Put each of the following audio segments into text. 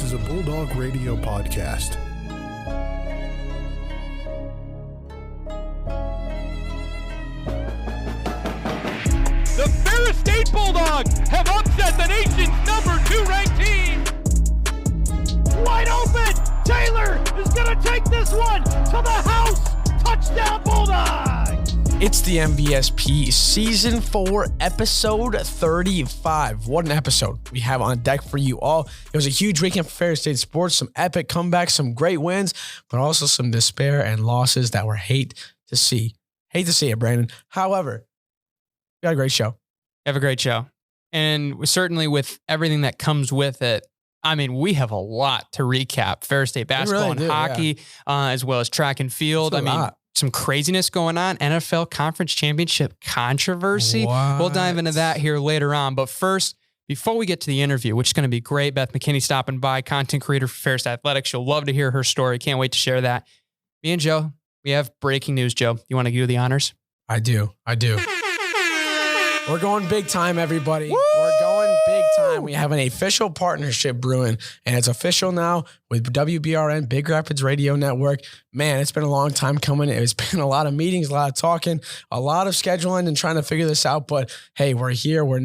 is a Bulldog Radio podcast. The Ferris State Bulldogs have upset the nation's #2 ranked team. Wide open! Taylor is going to take this one to the house! Touchdown Bulldogs! It's the MVSP Season 4, Episode 35. What an episode we have on deck for you all. It was a huge weekend for Ferris State sports, some epic comebacks, some great wins, but also some despair and losses that were hate to see. Hate to see it, Brandon. However, we got a great show. Have a great show. And certainly with everything that comes with it, I mean, we have a lot to recap. Ferris State basketball and hockey, as well as track and field. I mean, some craziness going on. NFL Conference Championship controversy. What? We'll dive into that here later on. But first, before we get to the interview, which is going to be great, Beth McKinney stopping by, content creator for Ferris Athletics. You'll love to hear her story. Can't wait to share that. Me and Joe, we have breaking news, Joe. You want to do the honors? I do. We're going big time, everybody. Woo! We're going big time. We have an official partnership brewing, and it's official now with WBRN, Big Rapids Radio Network. Man, it's been a long time coming. It's been a lot of meetings, a lot of talking, a lot of scheduling and trying to figure this out. But hey, we're here. We're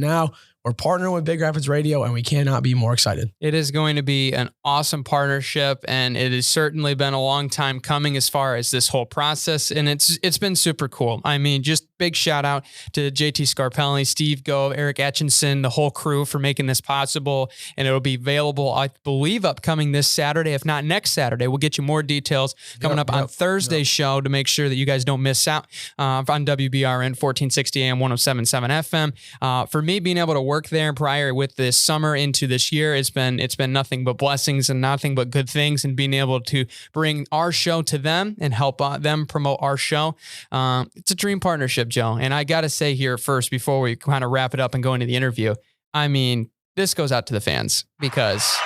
partnering with Big Rapids Radio, and we cannot be more excited. It is going to be an awesome partnership, and it has certainly been a long time coming as far as this whole process, and it's been super cool. I mean, just big shout out to JT Scarpelli, Steve Gove, Eric Etchinson, the whole crew for making this possible, and it'll be available, I believe, upcoming this Saturday, if not next Saturday. We'll get you more details coming up on Thursday's show to make sure that you guys don't miss out on WBRN 1460 AM 107.7 FM. For me, being able to work there prior with this summer into this year, it's been nothing but blessings and nothing but good things, and being able to bring our show to them and help them promote our show. It's a dream partnership, Joe. And I got to say here first, before we kind of wrap it up and go into the interview, I mean, this goes out to the fans because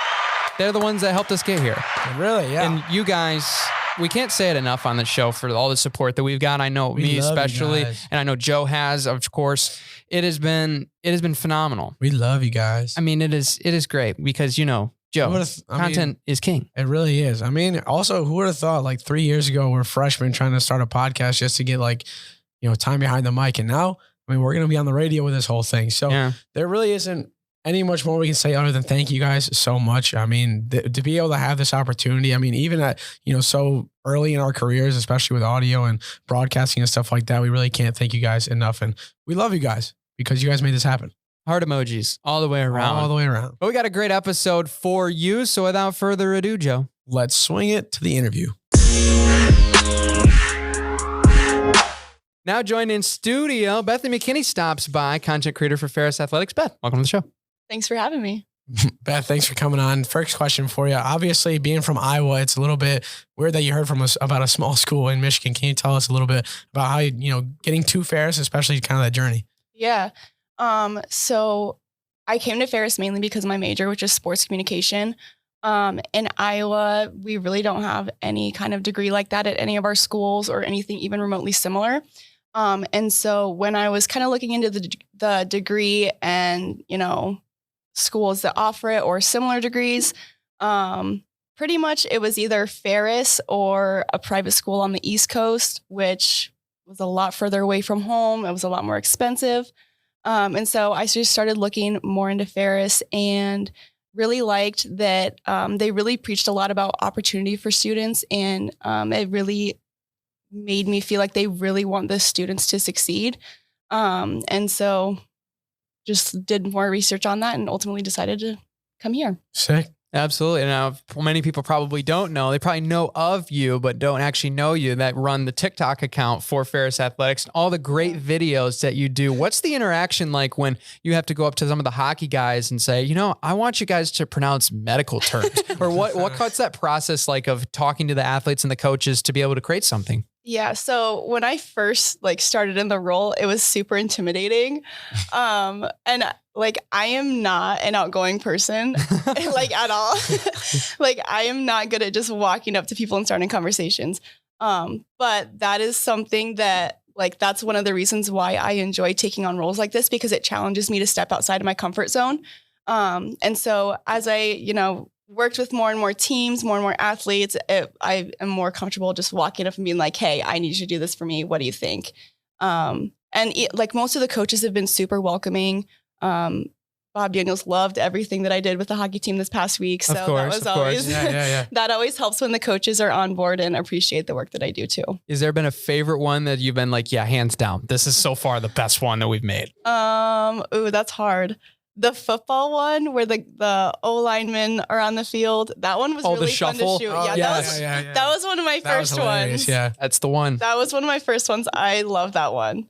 they're the ones that helped us get here. Really, yeah. And you guys, we can't say it enough on the show for all the support that we've got. I know me especially, and I know Joe has, of course. It has been phenomenal. We love you guys. I mean, it is great because, you know, Joe, content is king. It really is. I mean, also, who would have thought like 3 years ago, we're freshmen trying to start a podcast just to get time behind the mic. And now, I mean, we're going to be on the radio with this whole thing. So There really isn't any much more we can say other than thank you guys so much. I mean, to be able to have this opportunity, I mean, even at, so early in our careers, especially with audio and broadcasting and stuff like that, we really can't thank you guys enough. And we love you guys because you guys made this happen. Heart emojis all the way around. All the way around. But we got a great episode for you. So without further ado, Joe, let's swing it to the interview. Now joined in studio, Bethany McKinney stops by, content creator for Ferris Athletics. Beth, welcome to the show. Thanks for having me. Beth, thanks for coming on. First question for you. Obviously, being from Iowa, it's a little bit weird that you heard from us about a small school in Michigan. Can you tell us a little bit about how getting to Ferris, especially kind of that journey? Yeah. So I came to Ferris mainly because of my major, which is sports communication. In Iowa, we really don't have any kind of degree like that at any of our schools or anything even remotely similar. And so when I was kind of looking into the degree and, schools that offer it or similar degrees, pretty much it was either Ferris or a private school on the East Coast, which was a lot further away from home. It was a lot more expensive. And so I just started looking more into Ferris and really liked that they really preached a lot about opportunity for students. And it really made me feel like they really want the students to succeed. And so just did more research on that and ultimately decided to come here. Sick. Absolutely. Now, many people probably don't know. They probably know of you, but don't actually know you, that run the TikTok account for Ferris Athletics and all the great videos that you do. What's the interaction like when you have to go up to some of the hockey guys and say, I want you guys to pronounce medical terms? Or what's that process like of talking to the athletes and the coaches to be able to create something? Yeah. So when I first started in the role, it was super intimidating. And I am not an outgoing person at all. I am not good at just walking up to people and starting conversations. But that is something that that's one of the reasons why I enjoy taking on roles like this, because it challenges me to step outside of my comfort zone. And so as I, worked with more and more teams, more and more athletes, I am more comfortable just walking up and being like, hey, I need you to do this for me. What do you think? Like most of the coaches have been super welcoming. Bob Daniels loved everything that I did with the hockey team this past week. So that was always, that always helps when the coaches are on board and appreciate the work that I do too. Has there been a favorite one that you've been like, yeah, hands down, this is so far the best one that we've made? Ooh, that's hard. The football one where the O linemen are on the field. That one was really fun to shoot. That was one of my first ones. Yeah, that's the one. That was one of my first ones. I love that one.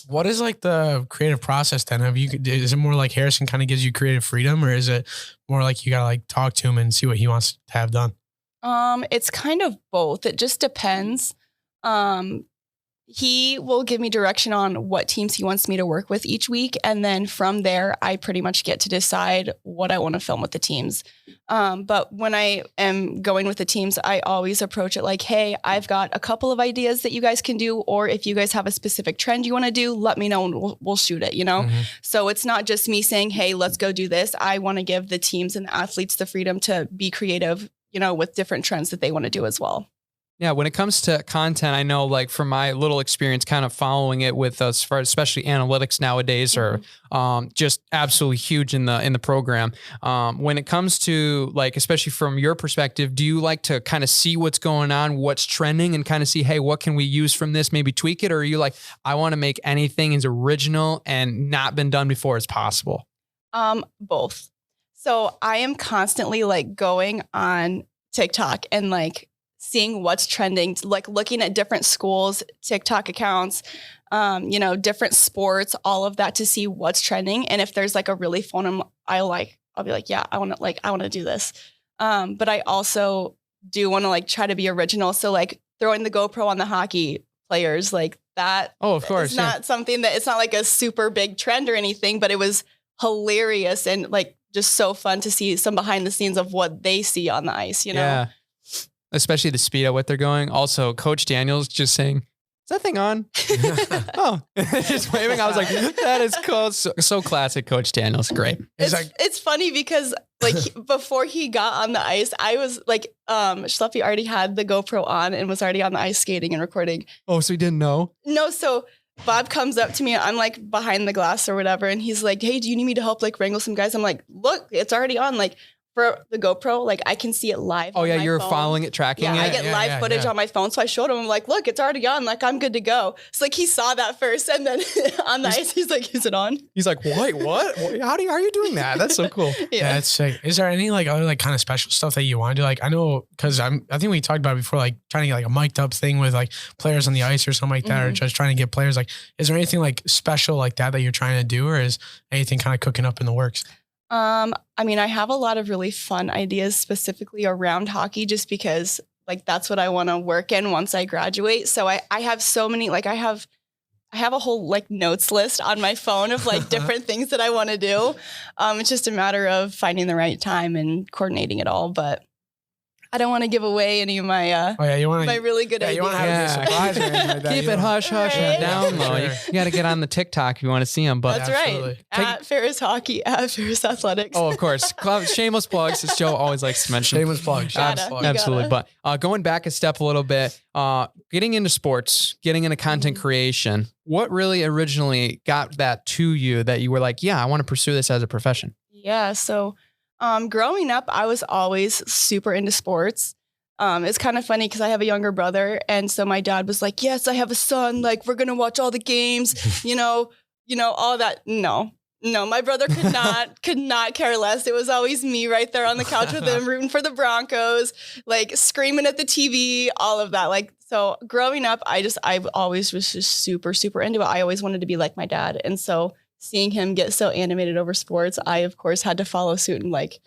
What is like the creative process then? Is it more like Harrison kind of gives you creative freedom, or is it more like you gotta like talk to him and see what he wants to have done? It's kind of both. It just depends. He will give me direction on what teams he wants me to work with each week. And then from there, I pretty much get to decide what I want to film with the teams. But when I am going with the teams, I always approach it like, hey, I've got a couple of ideas that you guys can do. Or if you guys have a specific trend you want to do, let me know and we'll shoot it, you know? Mm-hmm. So it's not just me saying, hey, let's go do this. I want to give the teams and the athletes the freedom to be creative, you know, with different trends that they want to do as well. Yeah, when it comes to content, I know like from my little experience kind of following it with us, for especially analytics nowadays are just absolutely huge in the program. When it comes to like, especially from your perspective, do you like to kind of see what's going on, what's trending and kind of see, hey, what can we use from this, maybe tweak it? Or are you like, I want to make anything as original and not been done before as possible? Both. So I am constantly like going on TikTok and like seeing what's trending, like looking at different schools, TikTok accounts, you know, different sports, all of that to see what's trending. And if there's like a really fun one, I'll be like, yeah, I want to do this. But I also do want to like try to be original. So like throwing the GoPro on the hockey players like that. Oh, of course. It's not something that it's not like a super big trend or anything, but it was hilarious and like just so fun to see some behind the scenes of what they see on the ice, you know? Yeah. Especially the speed at what they're going. Also, Coach Daniels just saying, is that thing on? Oh, just waving. I was like, that is cool. So classic Coach Daniels. Great. It's funny because like before he got on the ice, I was like, Schleppy already had the GoPro on and was already on the ice skating and recording. Oh, so he didn't know? No. So Bob comes up to me. I'm like behind the glass or whatever. And he's like, hey, do you need me to help like wrangle some guys? I'm like, look, it's already on. Like, for the GoPro, like I can see it live. Oh yeah, you're phone. following it, tracking it. I get live footage on my phone. So I showed him, I'm like, look, it's already on. Like I'm good to go. So like he saw that first and then on the ice, he's like, is it on? He's like, wait, what? How are you doing that? That's so cool. Yeah, that's sick. Is there any like other like kind of special stuff that you want to do? Like I know, cause I think we talked about it before, like trying to get like a mic'd up thing with like players on the ice or something like that, or just trying to get players like, is there anything like special like that you're trying to do, or is anything kind of cooking up in the works? I mean, I have a lot of really fun ideas specifically around hockey just because like that's what I want to work in once I graduate. So I have so many, like I have a whole like notes list on my phone of like different things that I want to do. It's just a matter of finding the right time and coordinating it all, but I don't want to give away any of my my really good ideas. You want to have a surprise or anything like that. Keep it hush and down low. You got to get on the TikTok if you want to see them. But that's right. At Ferris Hockey, at Ferris Athletics. Oh, of course. Shameless plugs, as Joe always likes to mention. Shameless plugs. Absolutely. But going back a step a little bit, getting into sports, getting into content creation, what really originally got that to you that you were like, yeah, I want to pursue this as a profession? Yeah. So growing up, I was always super into sports. It's kind of funny because I have a younger brother. And so my dad was like, yes, I have a son. Like, we're going to watch all the games, you know, all that. No, my brother could not care less. It was always me right there on the couch with him, rooting for the Broncos, like screaming at the TV, all of that. Like, so growing up, I always was just super, super into it. I always wanted to be like my dad. And so seeing him get so animated over sports, I, of course, had to follow suit and like,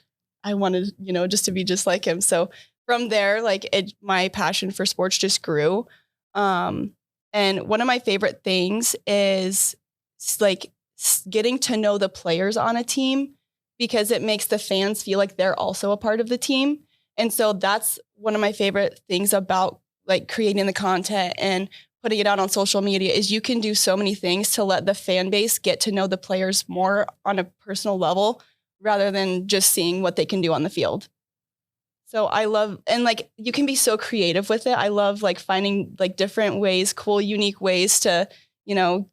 I wanted, just to be just like him. So from there, like my passion for sports just grew. And one of my favorite things is like getting to know the players on a team because it makes the fans feel like they're also a part of the team. And so that's one of my favorite things about like creating the content and putting it out on social media is you can do so many things to let the fan base get to know the players more on a personal level rather than just seeing what they can do on the field. So I love, and like, you can be so creative with it. I love like finding like different ways, cool, unique ways to, you know,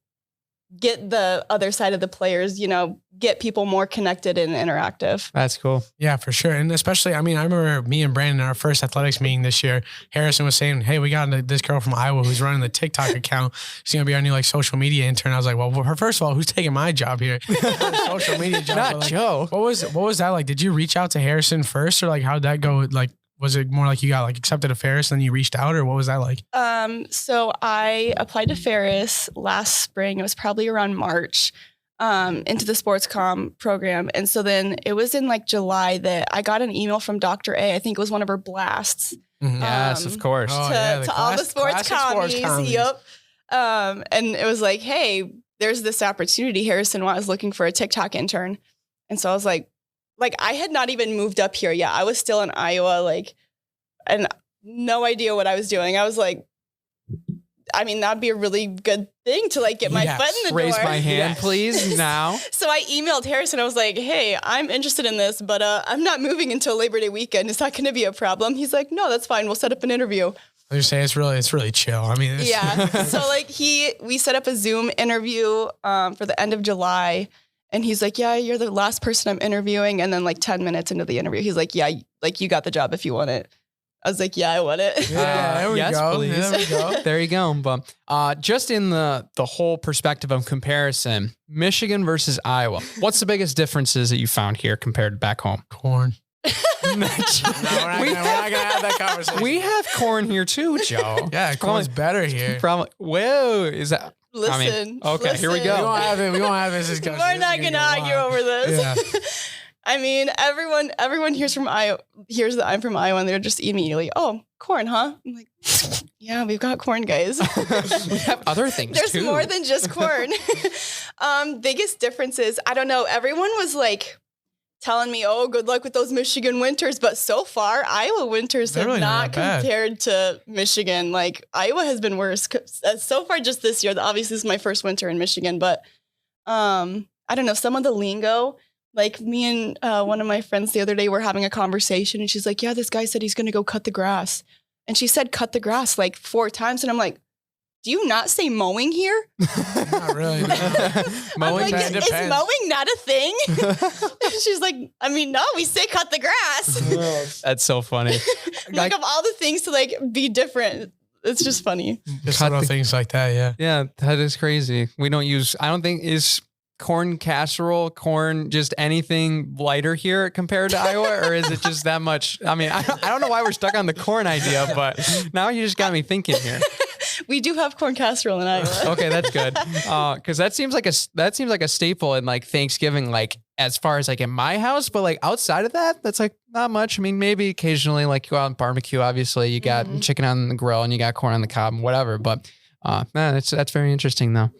get the other side of the players, you know, get people more connected and interactive. That's cool. Yeah, for sure. And especially, I mean, I remember me and Brandon, our first athletics meeting this year, Harrison was saying, hey, we got this girl from Iowa who's running the TikTok account. She's going to be our new like social media intern. I was like, well, first of all, who's taking my job here? Social media job. Not like, Joe. What was that like? Did you reach out to Harrison first, or like how'd that go? Like, was it more like you got like accepted to Ferris and then you reached out, or what was that like? So I applied to Ferris last spring. It was probably around March, into the sports comm program. And so then it was in like July that I got an email from Dr. A. I think it was one of her blasts. Mm-hmm. Yes, of course. To all the sports commies. Yep. And it was like, hey, there's this opportunity. Harrison was looking for a TikTok intern. And so I was like I had not even moved up here yet. I was still in Iowa, like, and no idea what I was doing. I was like, I mean, that'd be a really good thing to like get my foot in the door. Raise my hand, please, now. So I emailed Harrison. I was like, hey, I'm interested in this, but I'm not moving until Labor Day weekend. Is that going to be a problem? He's like, no, that's fine. We'll set up an interview. I just say it's really chill. I mean, yeah. So like we set up a Zoom interview for the end of July. And he's like, yeah, you're the last person I'm interviewing. And then like 10 minutes into the interview, he's like, yeah, like you got the job if you want it. I was like, yeah, I want it. Yeah, there we go. Please. There we go. There you go. But just in the whole perspective of comparison, Michigan versus Iowa, what's the biggest differences that you found here compared to back home? Corn. We're not We're not gonna have that conversation. We have corn here too, Joe. Yeah, corn's better here. Probably. Whoa, is that? Listen. Okay, here we We go. won't have it. We won't have this discussion. We're not going to argue over this. Yeah. I mean, everyone hears from Iowa, hears that I'm from Iowa, and they're just immediately, oh, corn, huh? I'm like, yeah, we've got corn, guys. We have other things There's too. more than just corn. Biggest differences, I don't know. Everyone was like telling me, oh, good luck with those Michigan winters. But so far, Iowa winters have really not not bad. compared to Michigan. Like, Iowa has been worse. So far, just this year, obviously, this is my first winter in Michigan. But I don't know, some of the lingo, like me and one of my friends the other day were having a conversation. And she's like, yeah, this guy said he's going to go cut the grass. And she said cut the grass like 4 times. And I'm like, do you not say mowing here? Not really. Mowing, I'm like, is mowing not a thing? She's like, I mean, no, we say cut the grass. That's so funny. Like of all the things to like be different, it's just funny. Just little things like that, yeah. Yeah, that is crazy. We don't use, I don't think, is corn casserole, corn, just anything lighter here compared to Iowa? Or is it just that much? I mean, I don't know why we're stuck on the corn idea, but now you just got me thinking here. We do have corn casserole in Iowa. Okay, that's good. Because that seems like a staple in like Thanksgiving, like as far as like in my house, but like outside of that, that's like not much. I mean, maybe occasionally like you go out and barbecue. Obviously, you got chicken on the grill and you got corn on the cob and whatever. But man, that's very interesting though.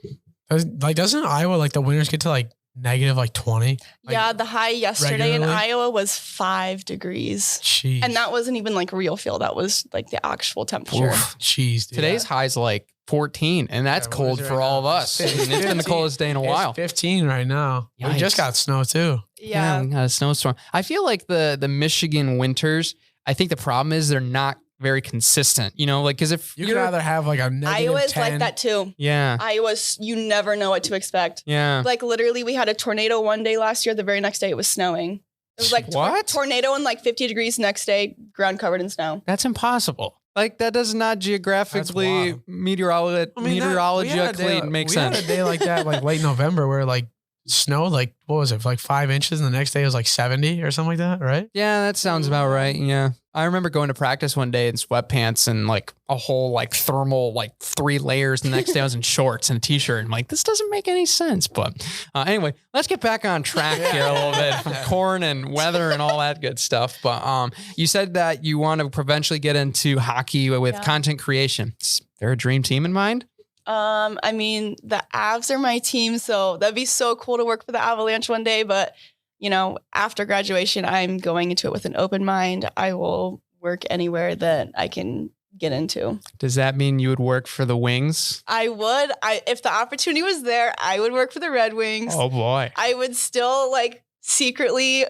Like, doesn't Iowa like the winters get to like negative like 20? Like, yeah, the high yesterday in Iowa was 5 degrees. Jeez. And that wasn't even like real feel. That was like the actual temperature. Jeez, dude. Today's high's like 14, and that's cold for all of us. I mean, it's been the coldest day in a while. It's 15 right now. Yikes. We just got snow too. Yeah. We got a snowstorm. I feel like the Michigan winters, I think the problem is they're not very consistent, you know, like, because if You could either have like a negative Iowa's 10. like that too. yeah, Iowa's, you never know what to expect. yeah, Like literally we had a tornado one day last year. The very next day it was snowing. It was like What? tornado and like 50 degrees next day, ground covered in snow. that's impossible. Like that does not geographically wild. meteorologically make sense. We had a day like that, like late November, where like snowed like, what was it, like 5 inches, and the next day it was like 70 or something like that, right? Yeah, that sounds about right. Yeah. I remember going to practice one day in sweatpants and like a whole like thermal, like 3 layers. The next day I was in shorts and a t-shirt. And I'm like, this doesn't make any sense. But anyway, let's get back on track here a little bit. Corn and weather and all that good stuff. But you said that you want to eventually get into hockey with content creation. Is there a dream team in mind? I mean, the Avs are my team, so that'd be so cool to work for the Avalanche one day. But, you know, after graduation, I'm going into it with an open mind. I will work anywhere that I can get into. Does that mean you would work for the Wings? I would. If the opportunity was there, I would work for the Red Wings. Oh boy. I would still like secretly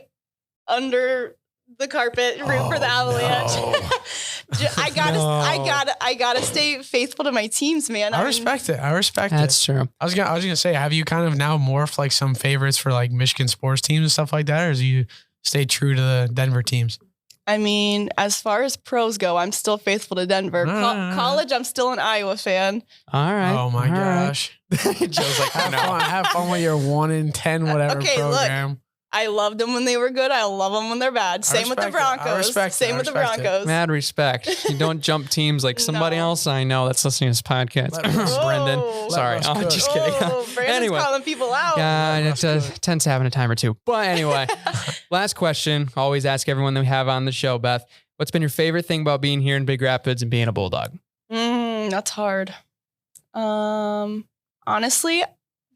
under the carpet, root for the Avalanche. No. I gotta stay faithful to my teams, man. I respect it. That's true. I was gonna say, have you kind of now morphed like some favorites for like Michigan sports teams and stuff like that, or do you stay true to the Denver teams? I mean, as far as pros go, I'm still faithful to Denver. College, I'm still an Iowa fan. All right. Oh my gosh. Joe's like, have fun with your 1-in-10 whatever program. Look, I loved them when they were good. I love them when they're bad. Same with the Broncos. Same with the Broncos. Mad respect. You don't jump teams like somebody else I know that's listening to this podcast. Brendan. Sorry. I'm just kidding. Brandon's calling people out. Yeah, it tends to happen a time or two. But anyway, last question. Always ask everyone that we have on the show, Beth. What's been your favorite thing about being here in Big Rapids and being a Bulldog? That's hard. Honestly,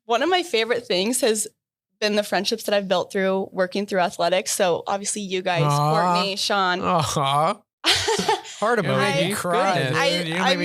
one of my favorite things has been the friendships that I've built through working through athletics. So obviously you guys, Courtney, Sean. Hard about me cry. I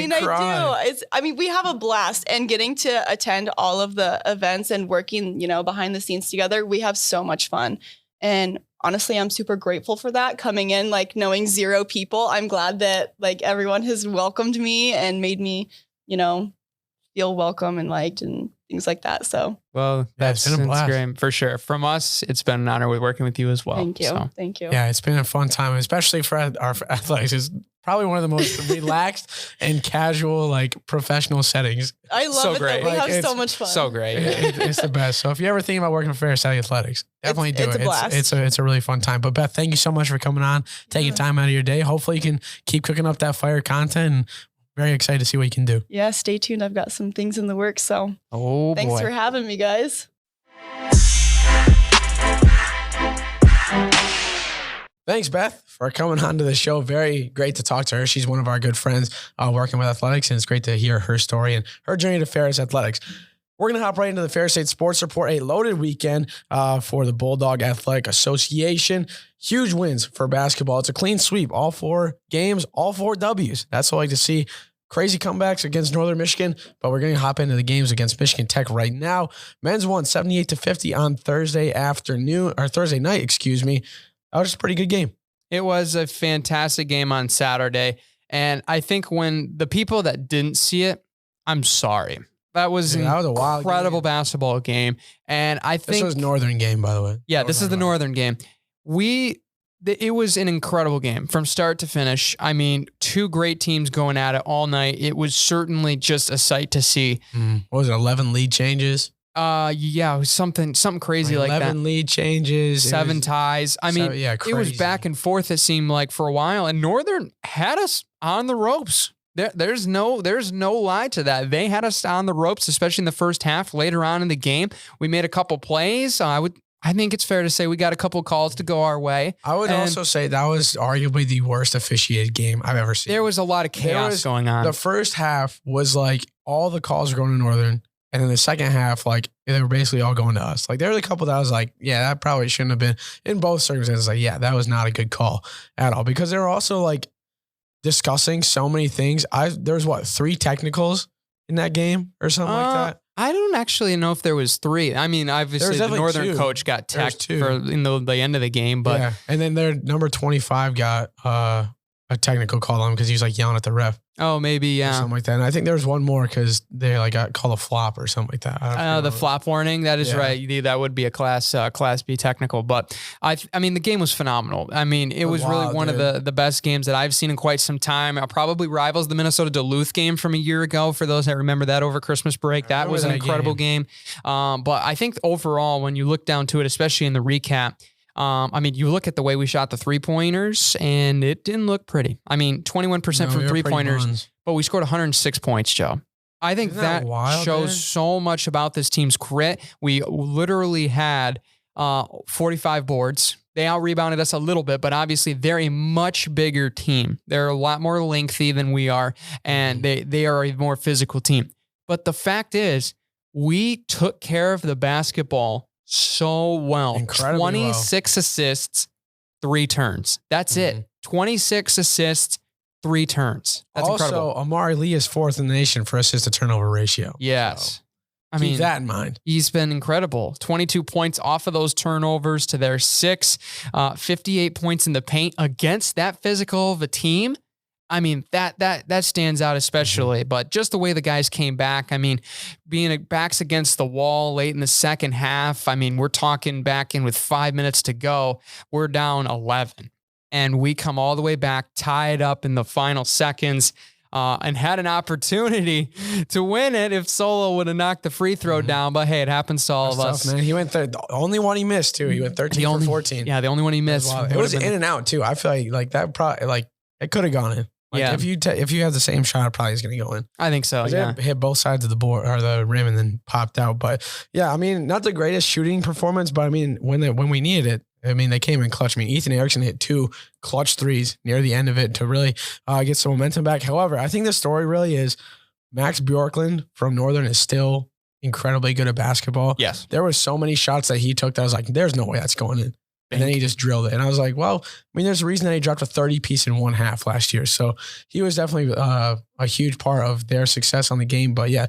mean, we have a blast, and getting to attend all of the events and working, behind the scenes together, we have so much fun. And honestly, I'm super grateful for that. Coming in, like knowing 0 people, I'm glad that like everyone has welcomed me and made me, feel welcome and liked and things like that. So, well, that's great for sure. From us, it's been an honor with working with you as well. Thank you. Thank you. Yeah, it's been a fun time, especially for our athletics. It's probably one of the most relaxed and casual, like professional settings. I love it. Great. We have so much fun. So great. It's the best. So if you ever think about working for Ferris Valley Athletics, definitely do it. It's a blast. It's a really fun time. But Beth, thank you so much for coming on, taking time out of your day. Hopefully you can keep cooking up that fire content, and very excited to see what you can do. Yeah, stay tuned. I've got some things in the works. So thanks for having me, guys. Thanks, Beth, for coming on to the show. Very great to talk to her. She's one of our good friends working with athletics, and it's great to hear her story and her journey to Ferris Athletics. We're going to hop right into the Ferris State Sports Report. A loaded weekend for the Bulldog Athletic Association. Huge wins for basketball. It's a clean sweep. All 4 games, all 4 W's. That's what I like to see. Crazy comebacks against Northern Michigan, but we're going to hop into the games against Michigan Tech right now. Men's won 78-50 on Thursday night, excuse me. That was just a pretty good game. It was a fantastic game on Saturday. And I think when the people that didn't see it, I'm sorry. That was an incredible basketball game. And I think this was Northern game, by the way. Yeah, this is the Northern game. It was an incredible game from start to finish. I mean, 2 great teams going at it all night. It was certainly just a sight to see. What was it, 11 lead changes? Yeah, it was something crazy like that. 11 lead changes. 7 ties. I mean, it was back and forth, it seemed like, for a while. And Northern had us on the ropes. There's no lie to that. They had us on the ropes, especially in the first half. Later on in the game, we made a couple plays. I think it's fair to say we got a couple calls to go our way. I would also say that was arguably the worst officiated game I've ever seen. There was a lot of chaos going on. The first half was like all the calls were going to Northern, and then the second half, like they were basically all going to us. Like there were a couple that I was like, yeah, that probably shouldn't have been. In both circumstances, like, yeah, that was not a good call at all, because they were also like discussing so many things. There's 3 technicals in that game or something like that. I don't actually know if there was 3. I mean, obviously the Northern coach got teched for the end of the game, but yeah. And then their number 25 got a technical call on him because he was like yelling at the ref. Oh, maybe, yeah. Something like that. And I think there was one more because they like got called a flop or something like that. The flop warning. That is right. That would be a class B technical. But I mean, the game was phenomenal. I mean, it was really one of the best games that I've seen in quite some time. It probably rivals the Minnesota Duluth game from a year ago. For those that remember that over Christmas break, that was an incredible game. But I think overall, when you look down to it, especially in the recap, I mean, you look at the way we shot the 3-pointers and it didn't look pretty. I mean, 21% from 3-pointers, but we scored 106 points, Joe. I think that shows so much about this team's grit. We literally had 45 boards. They out-rebounded us a little bit, but obviously they're a much bigger team. They're a lot more lengthy than we are, and they are a more physical team. But the fact is, we took care of the basketball so well. Incredibly 26 assists, 3 turns. That's it. 26 assists, 3 turns. That's also, incredible. Amari Lee is 4th in the nation for assist to turnover ratio. Yes. Keep that in mind. He's been incredible. 22 points off of those turnovers to their 6, 58 points in the paint against that physical of a team. I mean, that stands out especially, but just the way the guys came back, I mean, being backs against the wall late in the second half, I mean, we're talking back in with 5 minutes to go, we're down 11 and we come all the way back, tied up in the final seconds, and had an opportunity to win it if Solo would have knocked the free throw down. But hey, it happens to all of us. Man. He went the only one he missed too. He went 13 for 14. Yeah, the only one he missed. It was in and out too. I feel like that probably it could have gone in. If you have the same shot, it probably is going to go in. I think so. Yeah, it hit both sides of the board or the rim and then popped out. But yeah, I mean, not the greatest shooting performance, but I mean, when we needed it, I mean, they came in clutch. I mean, Ethan Erickson hit 2 clutch threes near the end of it to really get some momentum back. However, I think the story really is Max Bjorklund from Northern is still incredibly good at basketball. Yes. There were so many shots that he took that I was like, there's no way that's going in. And then he just drilled it. And I was like, well, I mean, there's a reason that he dropped a 30-piece in 1 half last year. So he was definitely a huge part of their success on the game. But yeah,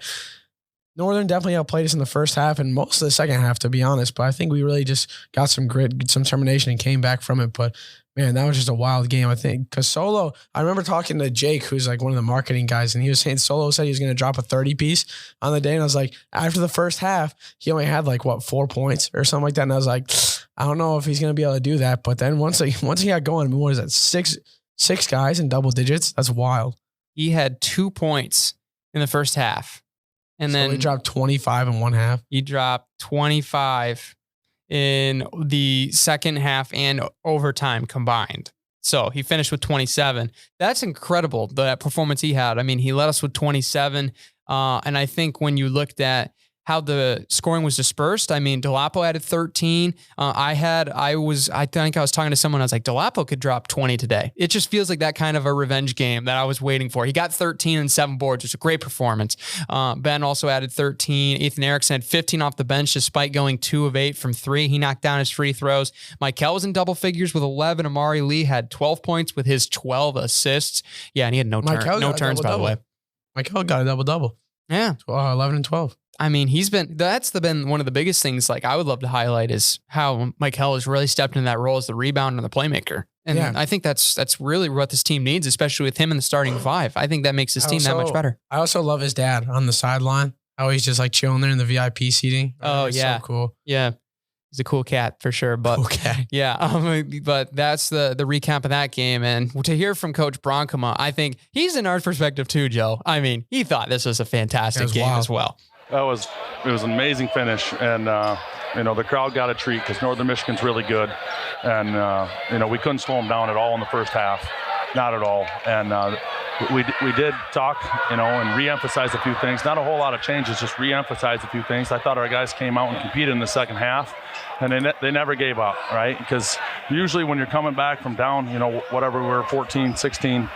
Northern definitely outplayed us in the first half and most of the second half, to be honest. But I think we really just got some grit, some determination, and came back from it. But man, that was just a wild game, I think. Because Solo, I remember talking to Jake, who's like one of the marketing guys, and he was saying Solo said he was going to drop a 30-piece on the day. And I was like, after the first half, he only had 4 points or something like that. And I was like, I don't know if he's going to be able to do that. But then once he got going, I mean, what is that? Six guys in double digits? That's wild. He had 2 points in the first half. And so then he dropped 25 in 1 half. He dropped 25 in the second half and overtime combined. So he finished with 27. That's incredible, that performance he had. I mean, he led us with 27. And I think when you looked at how the scoring was dispersed, I mean, Dolapo added 13. I think I was talking to someone, I was like, Dolapo could drop 20 today. It just feels like that kind of a revenge game that I was waiting for. He got 13 and 7 boards, which was a great performance. Ben also added 13. Ethan Erickson had 15 off the bench despite going 2 of 8 from 3. He knocked down his free throws. Michael was in double figures with 11. Amari Lee had 12 points with his 12 assists. Yeah, and he had no turns, by the way. Michael got a double-double. Yeah. 11 and 12. I mean, that's been one of the biggest things I would love to highlight is how Michael has really stepped into that role as the rebounder and the playmaker. And I think that's really what this team needs, especially with him in the starting 5. I think that makes this team that much better. I also love his dad on the sideline. How he's just chilling there in the VIP seating. Oh, yeah. So cool. Yeah. He's a cool cat for sure. But cool cat. Yeah. But that's the recap of that game. And to hear from Coach Bronkema, I think he's in our perspective too, Joe. I mean, he thought this was a fantastic game as well. It was an amazing finish, and the crowd got a treat because Northern Michigan's really good, and we couldn't slow them down at all in the first half, not at all. And we did talk, and reemphasize a few things. Not a whole lot of changes, just reemphasize a few things. I thought our guys came out and competed in the second half, and they never gave up, right? Because usually when you're coming back from down, whatever we were 14, 16.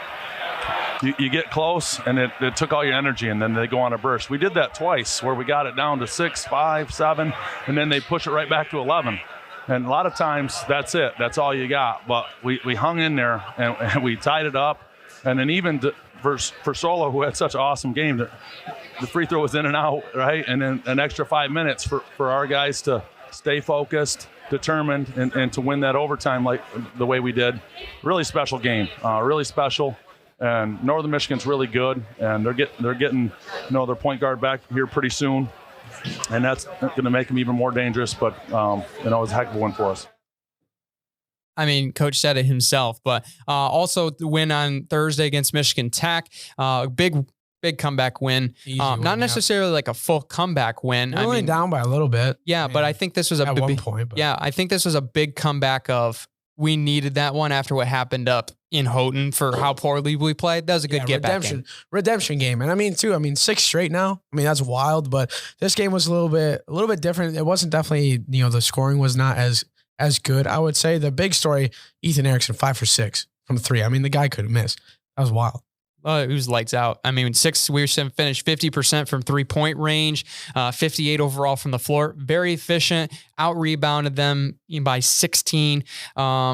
You get close, and it took all your energy, and then they go on a burst. We did that twice, where we got it down to 6, 5, 7, and then they push it right back to 11. And a lot of times, that's it. That's all you got. But we hung in there, and we tied it up. And then even for Solo, who had such an awesome game, the free throw was in and out, right? And then an extra 5 minutes for our guys to stay focused, determined, and to win that overtime like the way we did. Really special game. Really special. And Northern Michigan's really good, and they're getting their point guard back here pretty soon, and that's going to make them even more dangerous. But it was a heck of a win for us. I mean, Coach said it himself, but also the win on Thursday against Michigan Tech, big comeback win. Not necessarily like a full comeback win. We're only down by a little bit. Yeah, but I think this was at one point. Yeah, I think this was a big comeback of. We needed that one after what happened up in Houghton for how poorly we played. That was a good redemption game. And I mean, 6 straight now. I mean, that's wild, but this game was a little bit different. It wasn't definitely, the scoring was not as good. I would say the big story, Ethan Erickson, 5 for 6 from 3. I mean, the guy couldn't miss. That was wild. It was lights out. I mean, we finished 50% from 3-point range, 58 overall from the floor. Very efficient, out-rebounded them by 16.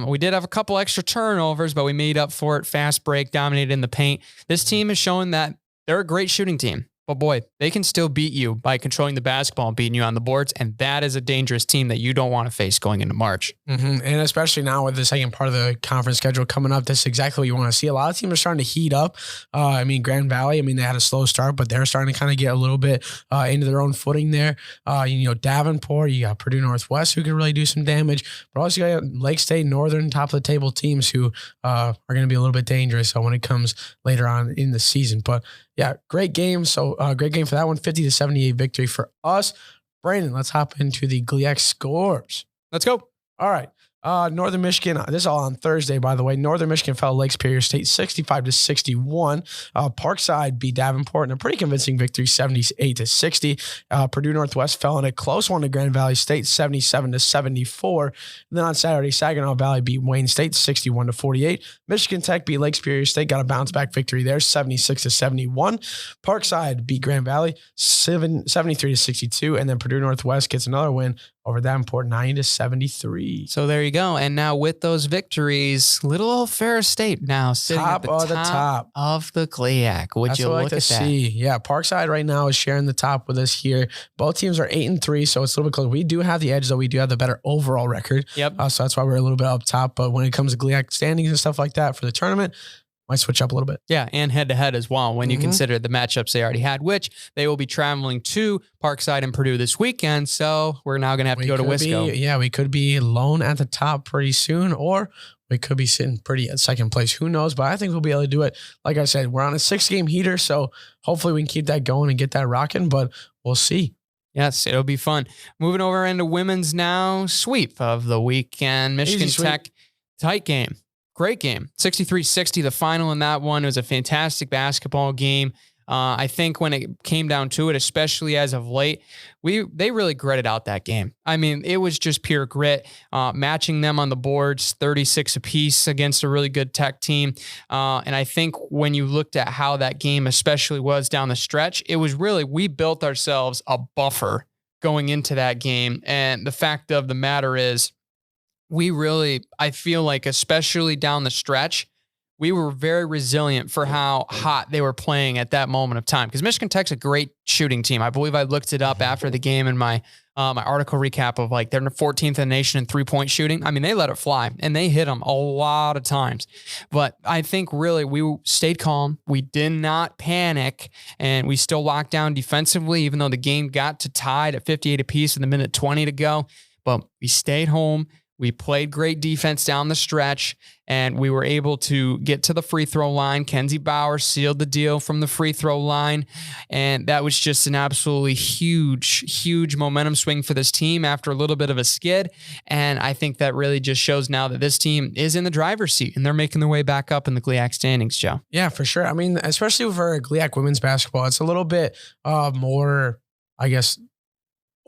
We did have a couple extra turnovers, but we made up for it. Fast break, dominated in the paint. This team is showing that they're a great shooting team. But boy, they can still beat you by controlling the basketball and beating you on the boards. And that is a dangerous team that you don't want to face going into March. Mm-hmm. And especially now with the second part of the conference schedule coming up, that's exactly what you want to see. A lot of teams are starting to heat up. Grand Valley, they had a slow start, but they're starting to kind of get a little bit into their own footing there. Davenport, you got Purdue Northwest who can really do some damage, but also you got Lake State, Northern, top of the table teams who are going to be a little bit dangerous when it comes later on in the season. But yeah, great game. So great game for that one. 50-78 victory for us. Brandon, let's hop into the GLIAC scores. Let's go. All right. Northern Michigan, this is all on Thursday, by the way. Northern Michigan fell to Lake Superior State 65-61. Parkside beat Davenport in a pretty convincing victory, 78-60. Purdue Northwest fell in a close one to Grand Valley State, 77-74. And then on Saturday, Saginaw Valley beat Wayne State 61-48. Michigan Tech beat Lake Superior State, got a bounce back victory there, 76-71. Parkside beat Grand Valley 73-62. And then Purdue Northwest gets another win over Davenport, 90-73. So there you go. And now with those victories, little old Ferris State now sitting at the top of the GLIAC. Would you look at that? Yeah, Parkside right now is sharing the top with us here. Both teams are 8-3, so it's a little bit close. We do have the edge, though. We do have the better overall record. Yep. So that's why we're a little bit up top. But when it comes to GLIAC standings and stuff like that for the tournament, might switch up a little bit. Yeah, and head-to-head as well when you consider the matchups they already had, which they will be traveling to Parkside and Purdue this weekend. So we're now going to have to go to Wisco. We could be alone at the top pretty soon, or we could be sitting pretty at second place. Who knows? But I think we'll be able to do it. Like I said, we're on a 6-game heater, so hopefully we can keep that going and get that rocking, but we'll see. Yes, it'll be fun. Moving over into women's now, sweep of the weekend. Michigan Tech, tight game. Great game. 63-60, the final in that one. It was a fantastic basketball game. I think when it came down to it, especially as of late, they really gritted out that game. It was just pure grit, matching them on the boards, 36 apiece against a really good Tech team. And I think when you looked at how that game especially was down the stretch, it was really, we built ourselves a buffer going into that game. And the fact of the matter is, I feel like, especially down the stretch, we were very resilient for how hot they were playing at that moment of time. Because Michigan Tech's a great shooting team. I believe I looked it up after the game in my my article recap of they're 14th in the nation in 3-point shooting. They let it fly and they hit them a lot of times. But I think really we stayed calm. We did not panic and we still locked down defensively, even though the game got to tied at 58 apiece with a minute 20 to go. But we stayed home. We played great defense down the stretch, and we were able to get to the free throw line. Kenzie Bauer sealed the deal from the free throw line, and that was just an absolutely huge momentum swing for this team after a little bit of a skid, and I think that really just shows now that this team is in the driver's seat, and they're making their way back up in the GLIAC standings, Joe. Yeah, for sure. Especially for GLIAC women's basketball, it's a little bit more, I guess,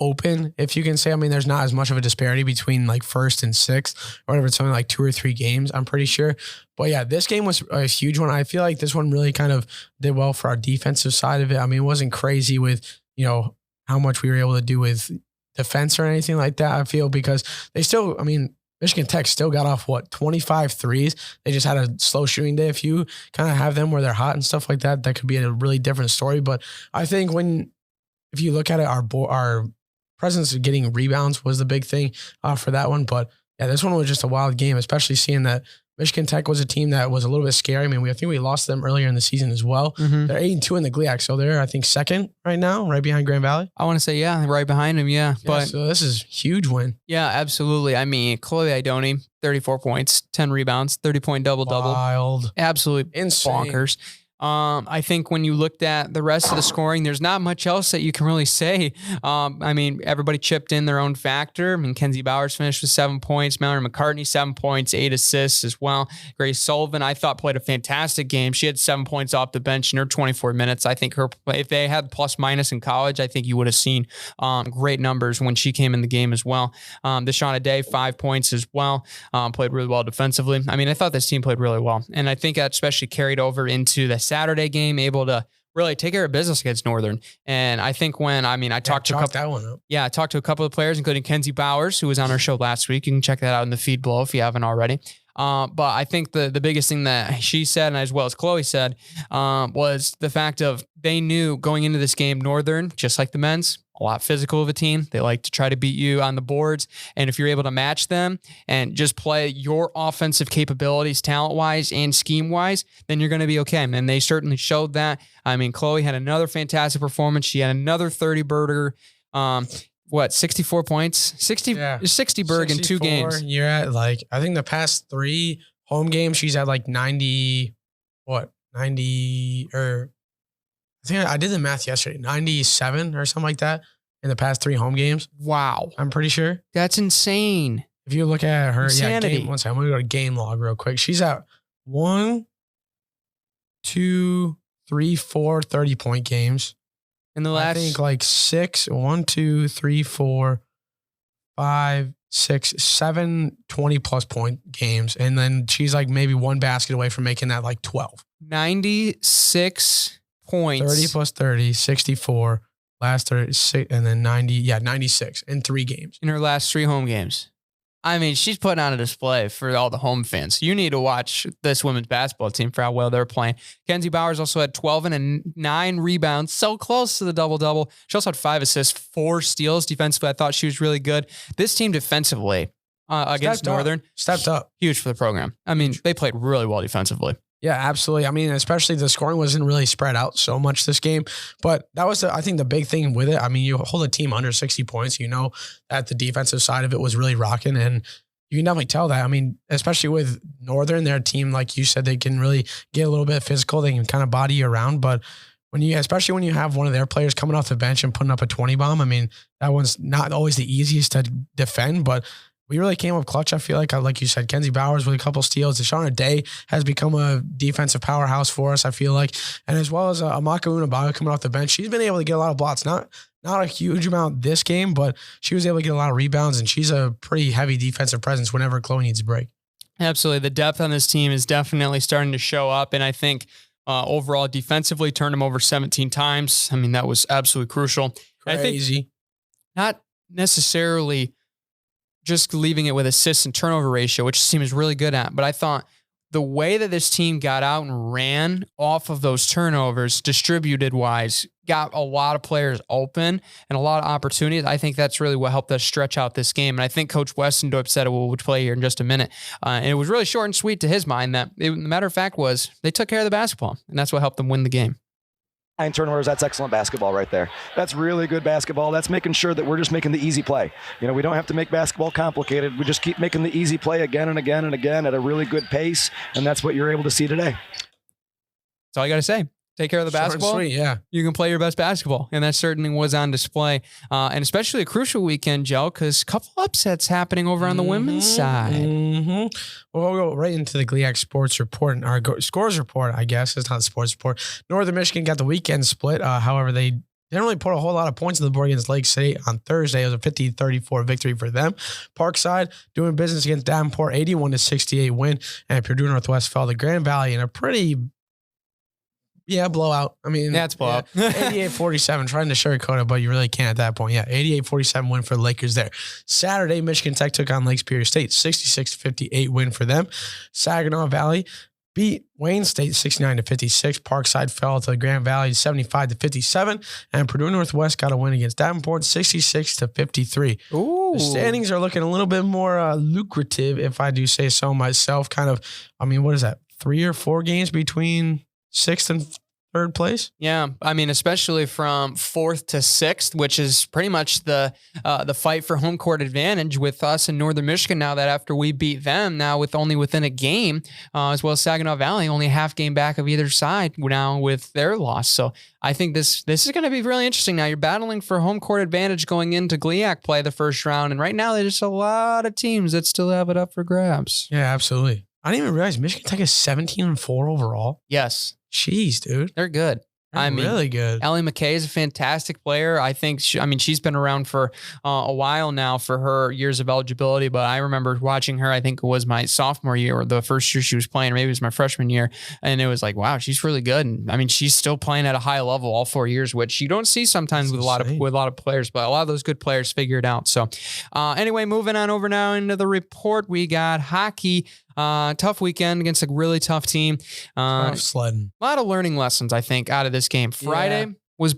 open, if you can say. There's not as much of a disparity between first and sixth, or whatever. It's only 2 or 3 games, I'm pretty sure. But yeah, this game was a huge one. I feel like this one really kind of did well for our defensive side of it. It wasn't crazy with, how much we were able to do with defense or anything like that, I feel, because they still, Michigan Tech still got off 25 threes. They just had a slow shooting day. If you kind of have them where they're hot and stuff like that, that could be a really different story. But I think if you look at it, our presence of getting rebounds was the big thing for that one. But yeah, this one was just a wild game, especially seeing that Michigan Tech was a team that was a little bit scary. I think we lost them earlier in the season as well. Mm-hmm. They're 8-2 in the GLIAC, so they're, I think, second right now, right behind Grand Valley. I want to say, yeah, right behind them, yeah. But so this is a huge win. Yeah, absolutely. Chloe Idoni, 34 points, 10 rebounds, 30-point double-double. Wild. Absolutely insane. Bonkers. I think when you looked at the rest of the scoring, there's not much else that you can really say. Everybody chipped in their own factor. Kenzie Bowers finished with 7 points. Mallory McCartney, 7 points, 8 assists as well. Grace Sullivan, I thought, played a fantastic game. She had 7 points off the bench in her 24 minutes. I think if they had plus minus in college, I think you would have seen great numbers when she came in the game as well. Deshauna Day, 5 points as well. Played really well defensively. I thought this team played really well. And I think that especially carried over into the Saturday game, able to really take care of business against Northern. And I think when, I talked to a couple of players, including Kenzie Bowers, who was on our show last week. You can check that out in the feed below if you haven't already. But I think the biggest thing that she said, and as well as Chloe said, was the fact of they knew going into this game, Northern, just like the men's, a lot physical of a team. They like to try to beat you on the boards. And if you're able to match them and just play your offensive capabilities talent-wise and scheme-wise, then you're going to be okay. And they certainly showed that. I mean, Chloe had another fantastic performance. She had another 30-burger. 64 points? 60 Berg in 2 games. You're at like, I think the past 3 home games, she's at like 90, or I think I did the math yesterday, 97 or something like that in the past 3 home games. Wow. I'm pretty sure. That's insane. If you look at her, Insanity. One second, I'm going to go to game log real quick. She's at 1, 2, 3, 4 30-point games. In the last, I think like 1, 2, 3, 4, 5, 6, 7 20-plus point games. And then she's like maybe 1 basket away from making that like 12. 96 points. 30 plus 30, 64. Last 36, and then 96 in 3 games. In her last 3 home games. I mean, she's putting on a display for all the home fans. You need to watch this women's basketball team for how well they're playing. Kenzie Bowers also had 12 and 9 rebounds, so close to the double-double. She also had 5 assists, 4 steals. Defensively, I thought she was really good. This team defensively against Northern stepped up. Huge for the program. I mean, they played really well defensively. Yeah, absolutely. I mean, especially the scoring wasn't really spread out so much this game, but that was, I think, the big thing with it. I mean, you hold a team under 60 points, you know that the defensive side of it was really rocking, and you can definitely tell that. I mean, especially with Northern, their team, like you said, they can really get a little bit physical. They can kind of body you around, but especially when you have one of their players coming off the bench and putting up a 20 bomb, I mean, that one's not always the easiest to defend, but we really came up clutch. I feel like you said, Kenzie Bowers with a couple steals. Deshauna Day has become a defensive powerhouse for us, I feel like. And as well as Amaka Unabayo coming off the bench. She's been able to get a lot of blocks. Not a huge amount this game, but she was able to get a lot of rebounds, and she's a pretty heavy defensive presence whenever Chloe needs a break. Absolutely. The depth on this team is definitely starting to show up, and I think overall defensively turned them over 17 times. I mean, that was absolutely crucial. Crazy. I think not necessarily just leaving it with assist and turnover ratio, which this team is really good at. But I thought the way that this team got out and ran off of those turnovers, distributed wise, got a lot of players open and a lot of opportunities. I think that's really what helped us stretch out this game. And I think Coach Westendorp said it will play here in just a minute. And it was really short and sweet to his mind that the matter of fact was they took care of the basketball, and that's what helped them win the game. 9 turnovers, that's excellent basketball right there. That's really good basketball. That's making sure that we're just making the easy play. You know, we don't have to make basketball complicated. We just keep making the easy play again and again and again at a really good pace, and that's what you're able to see today. That's all you got to say. Take care of the basketball. Sweet, yeah. You can play your best basketball. And that certainly was on display. And especially a crucial weekend, Joe, because a couple upsets happening over on the women's side. Mm-hmm. Well, we'll go right into the GLIAC sports report and our scores report, I guess. It's not a sports report. Northern Michigan got the weekend split. However, they didn't really put a whole lot of points on the board against Lake City on Thursday. It was a 50-34 victory for them. Parkside doing business against Davenport, 81-68 win. And Purdue Northwest fell to Grand Valley in a pretty blowout. I mean, it's blowout. 88-47, trying to sugarcoat it, but you really can't at that point. Yeah, 88-47 win for the Lakers there. Saturday, Michigan Tech took on Lake Superior State, 66-58 win for them. Saginaw Valley beat Wayne State 69-56. Parkside fell to Grand Valley 75-57, and Purdue Northwest got a win against Davenport 66-53. Ooh. The standings are looking a little bit more lucrative, if I do say so myself. Kind of, I mean, what is that? 3 or 4 games between 6th and 3rd place? Yeah, I mean, especially from 4th to 6th, which is pretty much the fight for home court advantage with us in Northern Michigan now that after we beat them, now with only within a game, as well as Saginaw Valley, only a half game back of either side now with their loss. So I think this is going to be really interesting now. You're battling for home court advantage going into GLIAC play the first round, and right now there's just a lot of teams that still have it up for grabs. Yeah, absolutely. I didn't even realize Michigan Tech is 17-4 overall. Yes. Jeez, dude. They're good. They're really good. Ellie McKay is a fantastic player. I think, she's been around for a while now for her years of eligibility, but I remember watching her, I think it was my sophomore year or the first year she was playing, or maybe it was my freshman year. And it was like, wow, she's really good. And I mean, she's still playing at a high level all 4 years, which you don't see sometimes with a lot of players, but a lot of those good players figure it out. So anyway, moving on over now into the report, we got hockey. Tough weekend against a really tough team. Tough sledding. A lot of learning lessons, I think, out of this game. Friday was,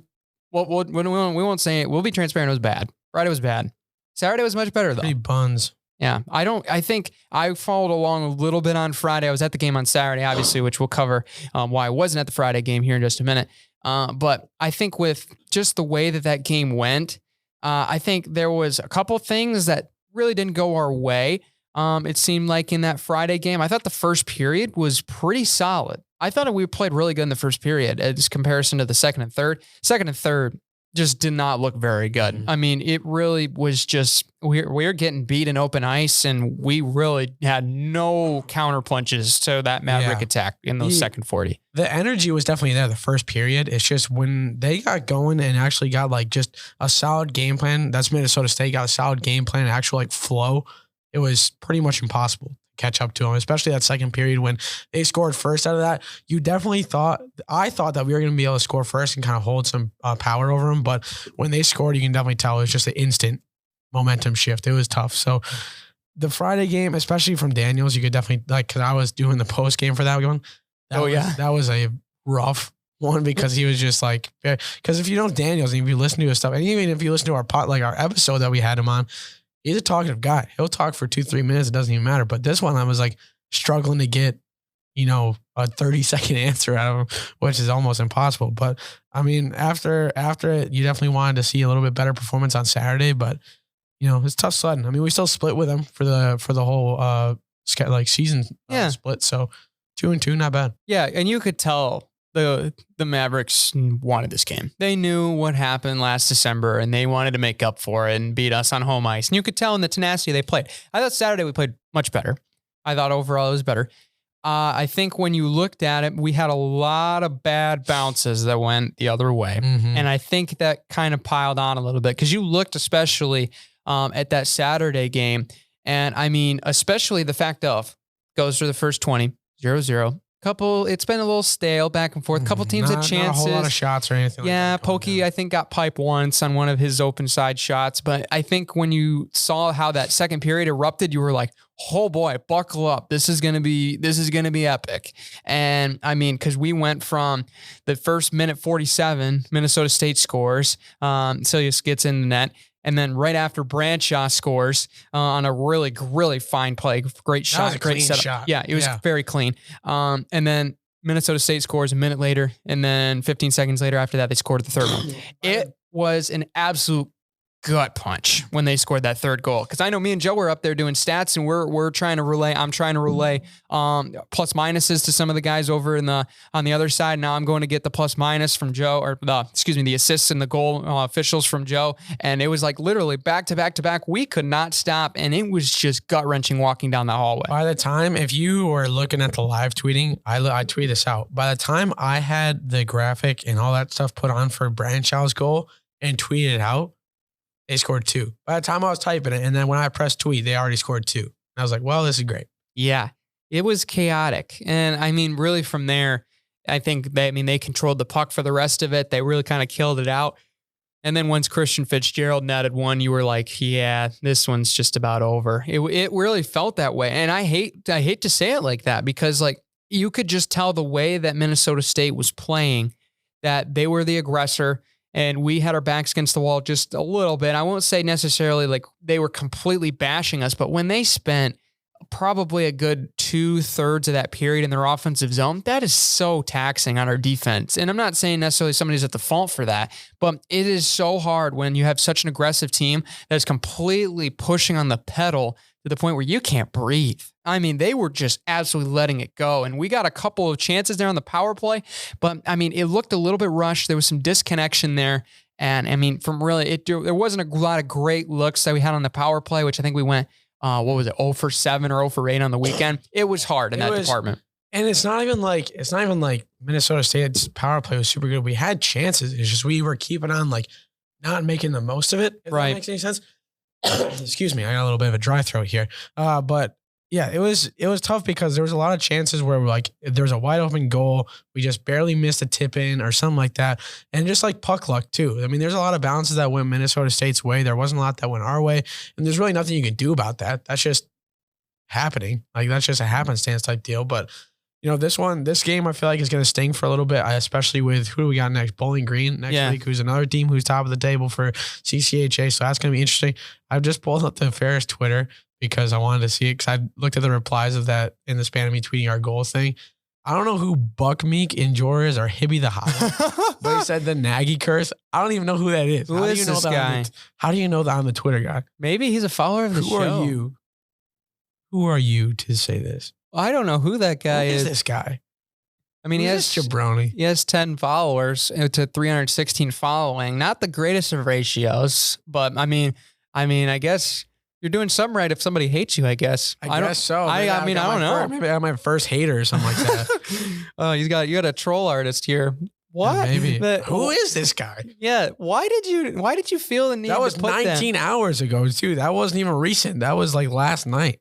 we won't say it. We'll be transparent. It was bad. Friday was bad. Saturday was much better, though. Pretty buns. Yeah. I think I followed along a little bit on Friday. I was at the game on Saturday, obviously, which we'll cover why I wasn't at the Friday game here in just a minute. But I think with just the way that game went, I think there was a couple things that really didn't go our way. It seemed like in that Friday game, I thought the first period was pretty solid. I thought we played really good in the first period as comparison to the second and third. Second and third just did not look very good. Mm-hmm. I mean, it really was just, we're getting beat in open ice, and we really had no counter punches to that Maverick attack in those second 40. The energy was definitely there the first period. It's just when they got going and actually got like just a solid game plan, that's Minnesota State got a solid game plan and actual like flow. It was pretty much impossible to catch up to them, especially that second period when they scored first out of that. You definitely I thought that we were going to be able to score first and kind of hold some power over them. But when they scored, you can definitely tell it was just an instant momentum shift. It was tough. So the Friday game, especially from Daniels, you could definitely because I was doing the post game for that one. That was a rough one because he was just like, because if you know Daniels and if you listen to his stuff, and even if you listen to our episode that we had him on, he's a talkative guy. He'll talk for 2-3 minutes. It doesn't even matter. But this one, I was like struggling to get, a 30-second answer out of him, which is almost impossible. But I mean, after it, you definitely wanted to see a little bit better performance on Saturday. But it's tough sledding. I mean, we still split with them for the whole season split. So 2-2, not bad. Yeah, and you could tell the Mavericks wanted this game. They knew what happened last December, and they wanted to make up for it and beat us on home ice. And you could tell in the tenacity they played. I thought Saturday we played much better. I thought overall it was better. I think when you looked at it, we had a lot of bad bounces that went the other way. Mm-hmm. And I think that kind of piled on a little bit because you looked especially at that Saturday game. And I mean, especially the fact of goes for the first 20, 0-0. It's been a little stale back and forth. Couple teams had chances. Not a whole lot of shots or anything. Yeah, Pokey, I think, got pipe once on one of his open side shots. But I think when you saw how that second period erupted, you were like, oh boy, buckle up. This is gonna be epic. And I mean, because we went from the first minute 47, Minnesota State scores. Cilius gets in the net. And then right after Bradshaw scores on a really, really fine play, great shot, great setup. Shot. Yeah, it was very clean. And then Minnesota State scores a minute later, and then 15 seconds later after that, they scored the third one. It was an absolute gut punch when they scored that third goal. Because I know me and Joe were up there doing stats, and we're trying to relay. I'm trying to relay plus minuses to some of the guys over on the other side. Now I'm going to get the plus minus from Joe, or the assists and the goal officials from Joe. And it was like literally back to back to back. We could not stop, and it was just gut wrenching walking down the hallway. By the time, if you were looking at the live tweeting, I tweet this out. By the time I had the graphic and all that stuff put on for Branshaw's goal and tweeted it out, they scored 2. By the time I was typing it, and then when I pressed tweet, they already scored 2. And I was like, well, this is great. Yeah, it was chaotic. And I mean, really from there, I think they controlled the puck for the rest of it. They really kind of killed it out. And then once Christian Fitzgerald netted one, you were like, yeah, this one's just about over. It really felt that way. And I hate to say it like that because like you could just tell the way that Minnesota State was playing that they were the aggressor. And we had our backs against the wall just a little bit. I won't say necessarily like they were completely bashing us, but when they spent probably a good 2/3 of that period in their offensive zone, that is so taxing on our defense. And I'm not saying necessarily somebody's at the fault for that, but it is so hard when you have such an aggressive team that is completely pushing on the pedal to the point where you can't breathe. I mean, they were just absolutely letting it go. And we got a couple of chances there on the power play, but I mean, it looked a little bit rushed. There was some disconnection there. And I mean, there wasn't a lot of great looks that we had on the power play, which I think we went, 0 for 7 or 0 for 8 on the weekend. It was hard in that department. And it's not even like Minnesota State's power play was super good. We had chances. It's just we were keeping on like not making the most of it. If that makes any sense. Excuse me, I got a little bit of a dry throat here. But yeah, it was tough because there was a lot of chances where like there was a wide open goal, we just barely missed a tip in or something like that, and just like puck luck too. I mean, there's a lot of bounces that went Minnesota State's way. There wasn't a lot that went our way, and there's really nothing you can do about that. That's just happening. Like that's just a happenstance type deal. But this game, I feel like is going to sting for a little bit, especially with who do we got next? Bowling Green next week, who's another team who's top of the table for CCHA. So that's going to be interesting. I've just pulled up the Ferris Twitter because I wanted to see it because I looked at the replies of that in the span of me tweeting our goal thing. I don't know who Buckmeek Enjoyer is or Hibby the Hobbit, but he said the Nagy curse. I don't even know who that is. Who is this guy? How do you know that I'm the Twitter guy? Maybe he's a follower of the show. Who are you? Who are you to say this? I don't know who that guy is. Who is this guy? I mean, he has jabroni. He has 10 followers to 316 following. Not the greatest of ratios, but I mean, I guess you're doing something right if somebody hates you, I guess. I guess so. I mean, I don't know. Maybe I have my first hater or something like that. Oh, you got a troll artist here. What? Yeah, maybe. Who is this guy? Yeah. Why did you feel the need that was to put 19 hours ago, too. That wasn't even recent. That was like last night.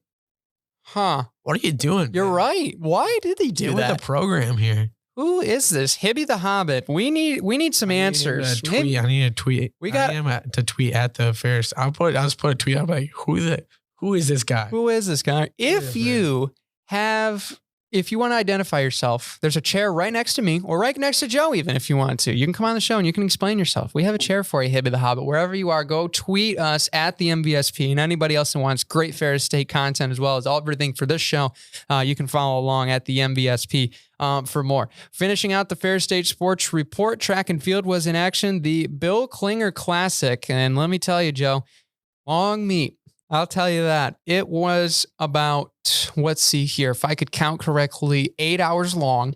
Huh. What are you doing? You're right. Why did he do that? With the program here. Who is this? Hibby the Hobbit. We need some answers. I need a tweet. To tweet at the Ferris. I'll just put a tweet out like, who is this guy? Who is this guy? If you want to identify yourself, there's a chair right next to me or right next to Joe even if you want to. You can come on the show and you can explain yourself. We have a chair for you, Hibby the Hobbit. Wherever you are, go tweet us at the MVSP and anybody else who wants great Ferris State content as well as everything for this show. You can follow along at the MVSP for more. Finishing out the Ferris State Sports Report, track and field was in action. The Bill Klinger Classic. And let me tell you, Joe, long meet. I'll tell you that. It was about, let's see here, if I could count correctly, 8 hours long.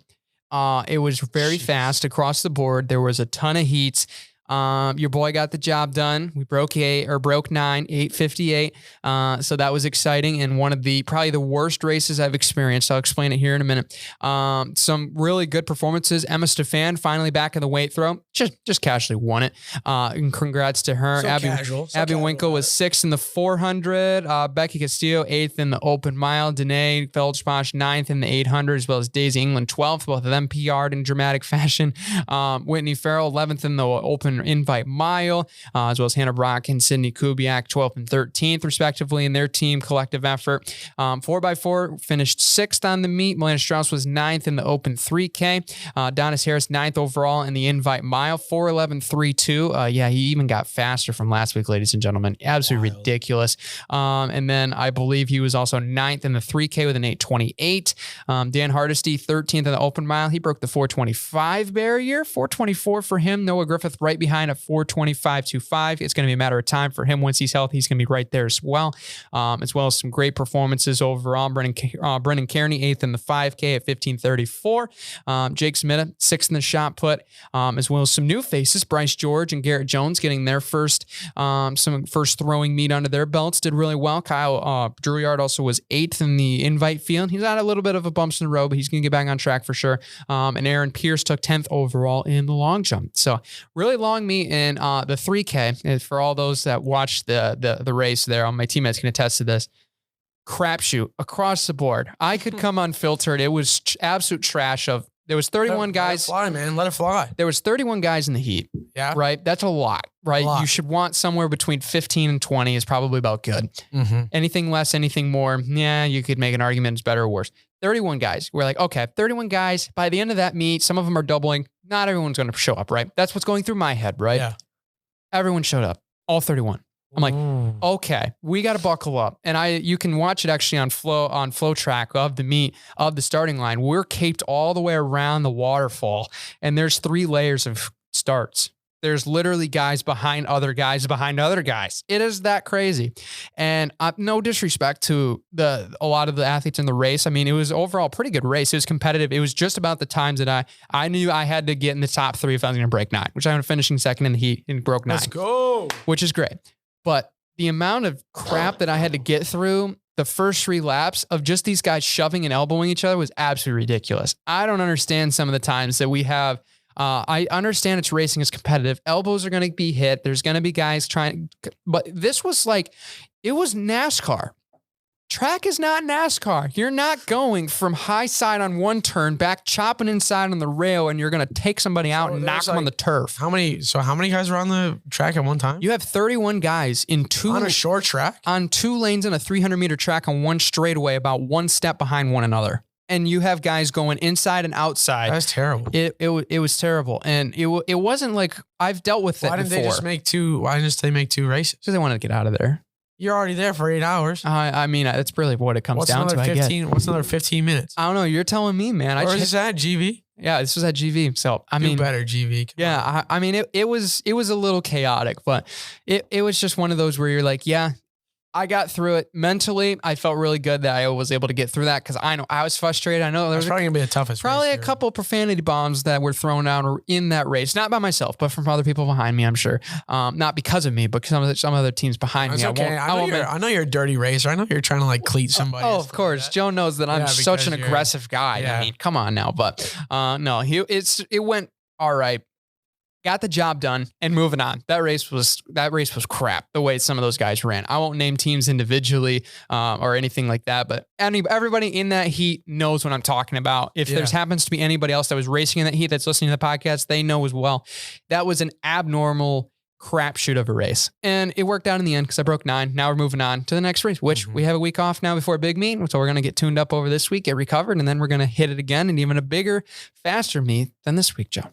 It was very fast across the board. There was a ton of heats. Your boy got the job done. We broke 9, 8:58. So that was exciting and one of probably the worst races I've experienced. I'll explain it here in a minute. Some really good performances. Emma Stefan finally back in the weight throw. Just casually won it. And congrats to her. Abby Winkle was 6th in the 400. Becky Castillo 8th in the open mile. Danae Feldschbosch 9th in the 800, as well as Daisy England 12th. Both of them PR'd in dramatic fashion. Whitney Farrell 11th in the open invite mile, as well as Hannah Brock and Sydney Kubiak 12th and 13th respectively in their team collective effort. 4x4 finished 6th on the meet. Melina Strauss was 9th in the open 3K. Donis Harris 9th overall in the invite mile. 4:11.32. Yeah, he even got faster from last week, ladies and gentlemen. Absolutely ridiculous. And then I believe he was also 9th in the 3K with an 8:28. Dan Hardesty 13th in the open mile. He broke the 4:25 barrier. 4:24 for him. Noah Griffith right behind at 4:25.25. It's going to be a matter of time for him. Once he's healthy, he's going to be right there as well as some great performances overall. Brendan Kearney 8th in the 5K at 15:34. Jake Smith 6th in the shot put, as well as some new faces. Bryce George and Garrett Jones getting their first throwing meet under their belts. Did really well. Kyle Drouillard also was 8th in the invite field. He's had a little bit of a bumps in the road, but he's going to get back on track for sure. And Aaron Pierce took 10th overall in the long jump. So really long meet in the 3K. And for all those that watched the race there, my teammates can attest to this. Crapshoot across the board. I could come unfiltered. It was absolute trash. There was 31 guys. Let it fly, man. Let it fly. There was 31 guys in the heat. Yeah. Right? That's a lot, right? You should want somewhere between 15 and 20 is probably about good. Mm-hmm. Anything less, anything more, yeah, you could make an argument it's better or worse. 31 guys. We're like, okay, 31 guys. By the end of that meet, some of them are doubling. Not everyone's going to show up, right? That's what's going through my head, right? Yeah. Everyone showed up. All 31. I'm like, okay, we got to buckle up. And you can watch it actually on flow track of the meet of the starting line. We're caped all the way around the waterfall and there's 3 layers of starts. There's literally guys behind other guys behind other guys. It is that crazy. And no disrespect to a lot of the athletes in the race. I mean, it was overall a pretty good race. It was competitive. It was just about the times that I knew I had to get in the top 3 if I was going to break 9, which I'm finishing second in the heat and broke 9. Let's go. Which is great. But the amount of crap that I had to get through the first 3 laps of just these guys shoving and elbowing each other was absolutely ridiculous. I don't understand some of the times that we have. I understand it's racing is competitive. Elbows are going to be hit. There's going to be guys trying, but this was like, it was NASCAR Track is not NASCAR. You're not going from high side on one turn, back chopping inside on the rail, and you're going to take somebody out and knock them on the turf. How many guys were on the track at one time? You have 31 guys on a short track? On 2 lanes and a 300-meter track on one straightaway, about 1 step behind one another. And you have guys going inside and outside. That's terrible. It was terrible. And it wasn't like I've dealt with it before. Why didn't they make 2 races? Because they wanted to get out of there. You're already there for 8 hours. I mean, that's really what it comes down to, I guess. What's another 15 minutes? I don't know. You're telling me, man. Where is this at, GV? Yeah, this was at GV. So, I mean. Do better, GV. I mean, it was a little chaotic, but it was just one of those where you're like, yeah, I got through it mentally. I felt really good that I was able to get through that because I know I was frustrated. I know there was probably gonna be the toughest. Probably a couple of profanity bombs that were thrown out in that race, not by myself, but from other people behind me. I'm sure, not because of me, but some other teams behind me. Okay. I know you're a dirty racer. I know you're trying to like cleat somebody. Oh, of course. Joe knows that I'm such an aggressive guy. Yeah. I mean, come on now, but no, it went all right. Got the job done and moving on. That race was crap. The way some of those guys ran. I won't name teams individually or anything like that, but everybody in that heat knows what I'm talking about. If there happens to be anybody else that was racing in that heat that's listening to the podcast, they know as well. That was an abnormal crapshoot of a race, and it worked out in the end because I broke 9. Now we're moving on to the next race, which we have a week off now before a big meet, so we're gonna get tuned up over this week, get recovered, and then we're gonna hit it again, and even a bigger, faster meet than this week, Joe.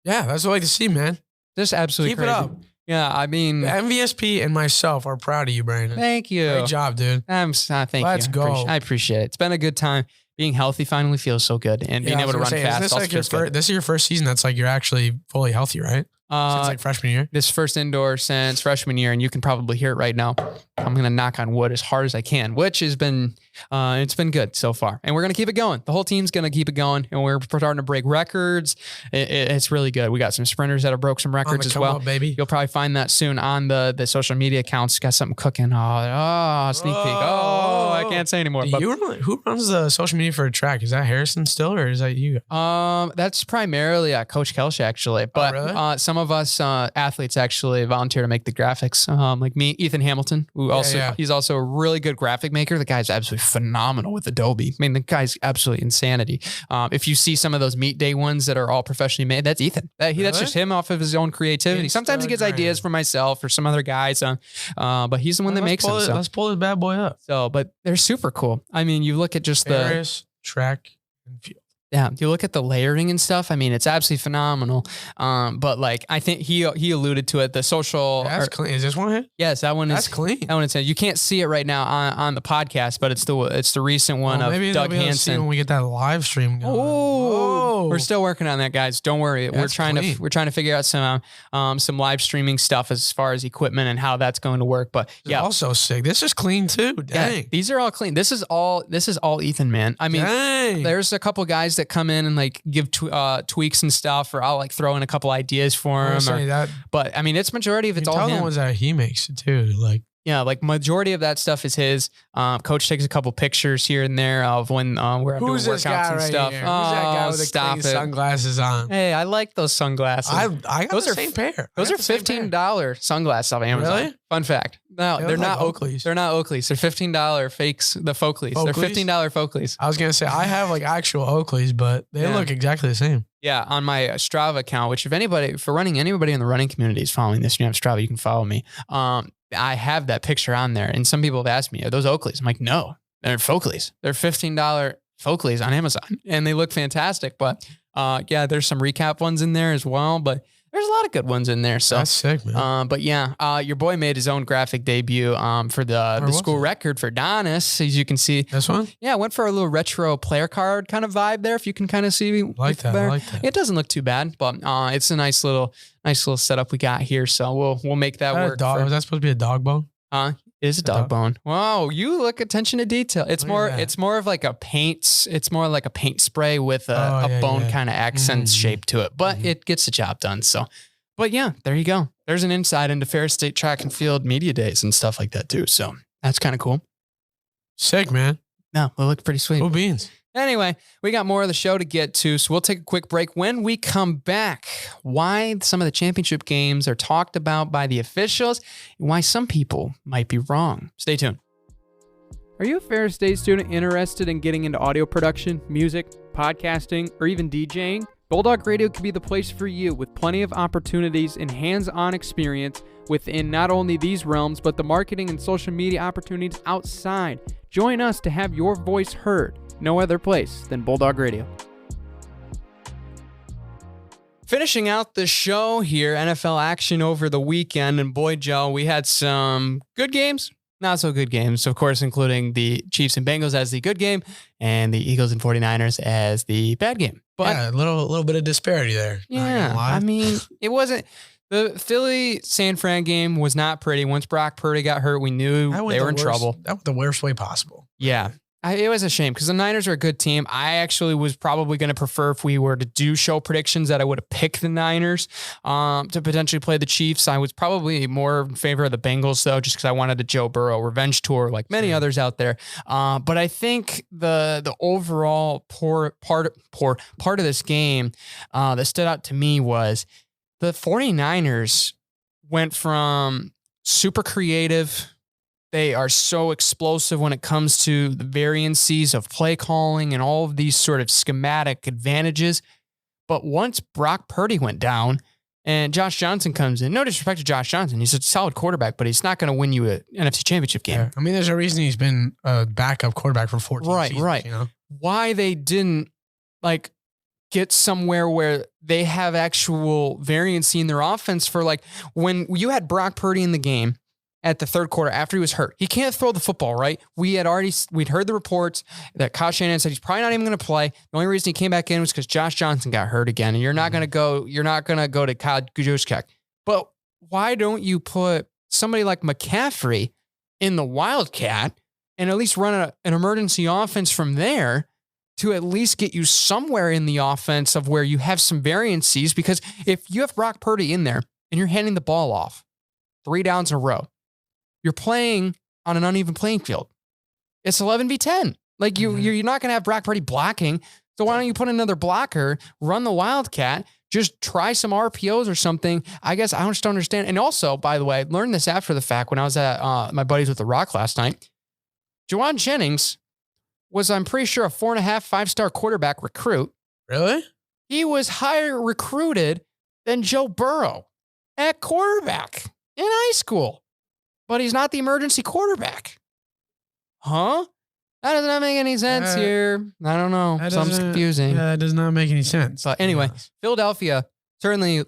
Yeah, that's what I like to see, man. Just absolutely Keep crazy. it up. Yeah, I mean, the MVSP and myself are proud of you, Brandon. Thank you. Great job, dude. Thank you. Let's go. I appreciate it. It's been a good time. Being healthy finally feels so good, and being able to run fast. This is your first season that's like you're actually fully healthy, right? Since like freshman year? This first indoor since freshman year, and you can probably hear it right now. I'm going to knock on wood as hard as I can, which has been, it's been good so far. And we're going to keep it going. The whole team's going to keep it going, and we're starting to break records. It's really good. We got some sprinters that have broke some records as well. Up, baby. You'll probably find that soon on the social media accounts. Got something cooking. Oh, sneak peek. Oh, I can't say anymore. Who runs the social media for a track? Is that Harrison still, or is that you? That's primarily Coach Kelsch, actually. But really? Some of us athletes actually volunteer to make the graphics. Like me, Ethan Hamilton, who he's also a really good graphic maker. The guy's absolutely phenomenal with Adobe. I mean, the guy's absolutely insanity. If you see some of those meet day ones that are all professionally made, that's Ethan. That's just him off of his own creativity. Sometimes he gets ideas from myself or some other guys, but he's the one that makes them. So let's pull this bad boy up. So, but they're super cool. I mean, you look at just Paris, track and field. Yeah, you look at the layering and stuff. I mean, it's absolutely phenomenal. But like, I think he alluded to it. The social. That's clean. Is this one here? Yes, that one is. That's clean. That one is. You can't see it right now on the podcast, but it's the recent one of Doug Hansen. When we get that live stream going. Oh, we're still working on that, guys. Don't worry. That's we're trying to figure out some live streaming stuff as far as equipment and how that's going to work. But yeah, also sick. This is clean too. Dang. Yeah, these are all clean. This is all Ethan, man. I mean, there's a couple guys that come in and like give tweaks and stuff, or I'll like throw in a couple ideas for him. But I mean, it's majority of it's all him. The ones that he makes too. Like majority of that stuff is his. Coach takes a couple pictures here and there of when we're doing workouts and stuff. Who's that guy with the sunglasses on? Hey, I like those sunglasses. I got those the same pair. Those are $15 sunglasses off Amazon. Really? Fun fact. No, they're not Oakleys. They're not Oakleys. They're $15 fakes. The Folkleys. They're $15 Folkleys. I was gonna say I have like actual Oakleys, but they look exactly the same. Yeah, on my Strava account, which if anybody in the running community is following this, you have Strava, you can follow me. I have that picture on there, and some people have asked me, "Are those Oakleys?" I'm like, "No, they're Folkleys. They're $15 Folkleys on Amazon, and they look fantastic." But there's some recap ones in there as well, but there's a lot of good ones in there. So that's sick, man. But yeah, your boy made his own graphic debut for the school record for Donis, as you can see. This one? Yeah, went for a little retro player card kind of vibe there. If you can kind of see, I like that. It doesn't look too bad, but it's a nice little setup we got here. So we'll make that work. Was that supposed to be a dog bone? It is a dog bone. Wow, you look attention to detail. It's more of like a paint. It's more like a paint spray with a bone kind of accent shape to it, but it gets the job done. So, but yeah, there you go. There's an insight into Ferris State Track and Field media days and stuff like that too. So that's kind of cool. Sick, man. No, it looked pretty sweet. Cool beans. Anyway, we got more of the show to get to, so we'll take a quick break. When we come back, why some of the championship games are talked about by the officials and why some people might be wrong. Stay tuned. Are you a Ferris State student interested in getting into audio production, music, podcasting, or even DJing? Bulldog Radio could be the place for you with plenty of opportunities and hands-on experience within not only these realms, but the marketing and social media opportunities outside. Join us to have your voice heard. No other place than Bulldog Radio. Finishing out the show here, NFL action over the weekend. And boy, Joe, we had some good games, not so good games, of course, including the Chiefs and Bengals as the good game and the Eagles and 49ers as the bad game. But yeah, a little bit of disparity there. Yeah, I mean, it wasn't. The Philly-San Fran game was not pretty. Once Brock Purdy got hurt, we knew they were in trouble. That was the worst way possible. Yeah. It was a shame because the Niners are a good team. I actually was probably going to prefer, if we were to do show predictions, that I would have picked the Niners to potentially play the Chiefs. I was probably more in favor of the Bengals, though, just because I wanted a Joe Burrow revenge tour like many others out there. But I think the overall poor part of this game that stood out to me was the 49ers went from super creative. They are so explosive when it comes to the variancies of play calling and all of these sort of schematic advantages. But once Brock Purdy went down and Josh Johnson comes in, no disrespect to Josh Johnson, he's a solid quarterback, but he's not going to win you an NFC Championship game. Yeah. I mean, there's a reason he's been a backup quarterback for 14 seasons. Right. You know? Why they didn't get somewhere where they have actual variancy in their offense for when you had Brock Purdy in the game at the third quarter after he was hurt. He can't throw the football, right? We'd heard the reports that Kyle Shanahan said he's probably not even going to play. The only reason he came back in was because Josh Johnson got hurt again, and you're not going to go to Kyle Juszczyk. But why don't you put somebody like McCaffrey in the Wildcat and at least run an emergency offense from there to at least get you somewhere in the offense of where you have some variancies? Because if you have Brock Purdy in there and you're handing the ball off 3 downs in a row, you're playing on an uneven playing field. It's 11v10. You're not going to have Brock Purdy blocking. So why don't you put another blocker, run the Wildcat, just try some RPOs or something? I guess I just don't understand. And also, by the way, I learned this after the fact when I was at my buddies with the Rock last night. Juwan Jennings was, I'm pretty sure, a 4.5, 5-star quarterback recruit. Really? He was higher recruited than Joe Burrow at quarterback in high school. But he's not the emergency quarterback. Huh? That does not make any sense here. I don't know. Sounds confusing. Yeah, that does not make any sense. But anyway, Philadelphia certainly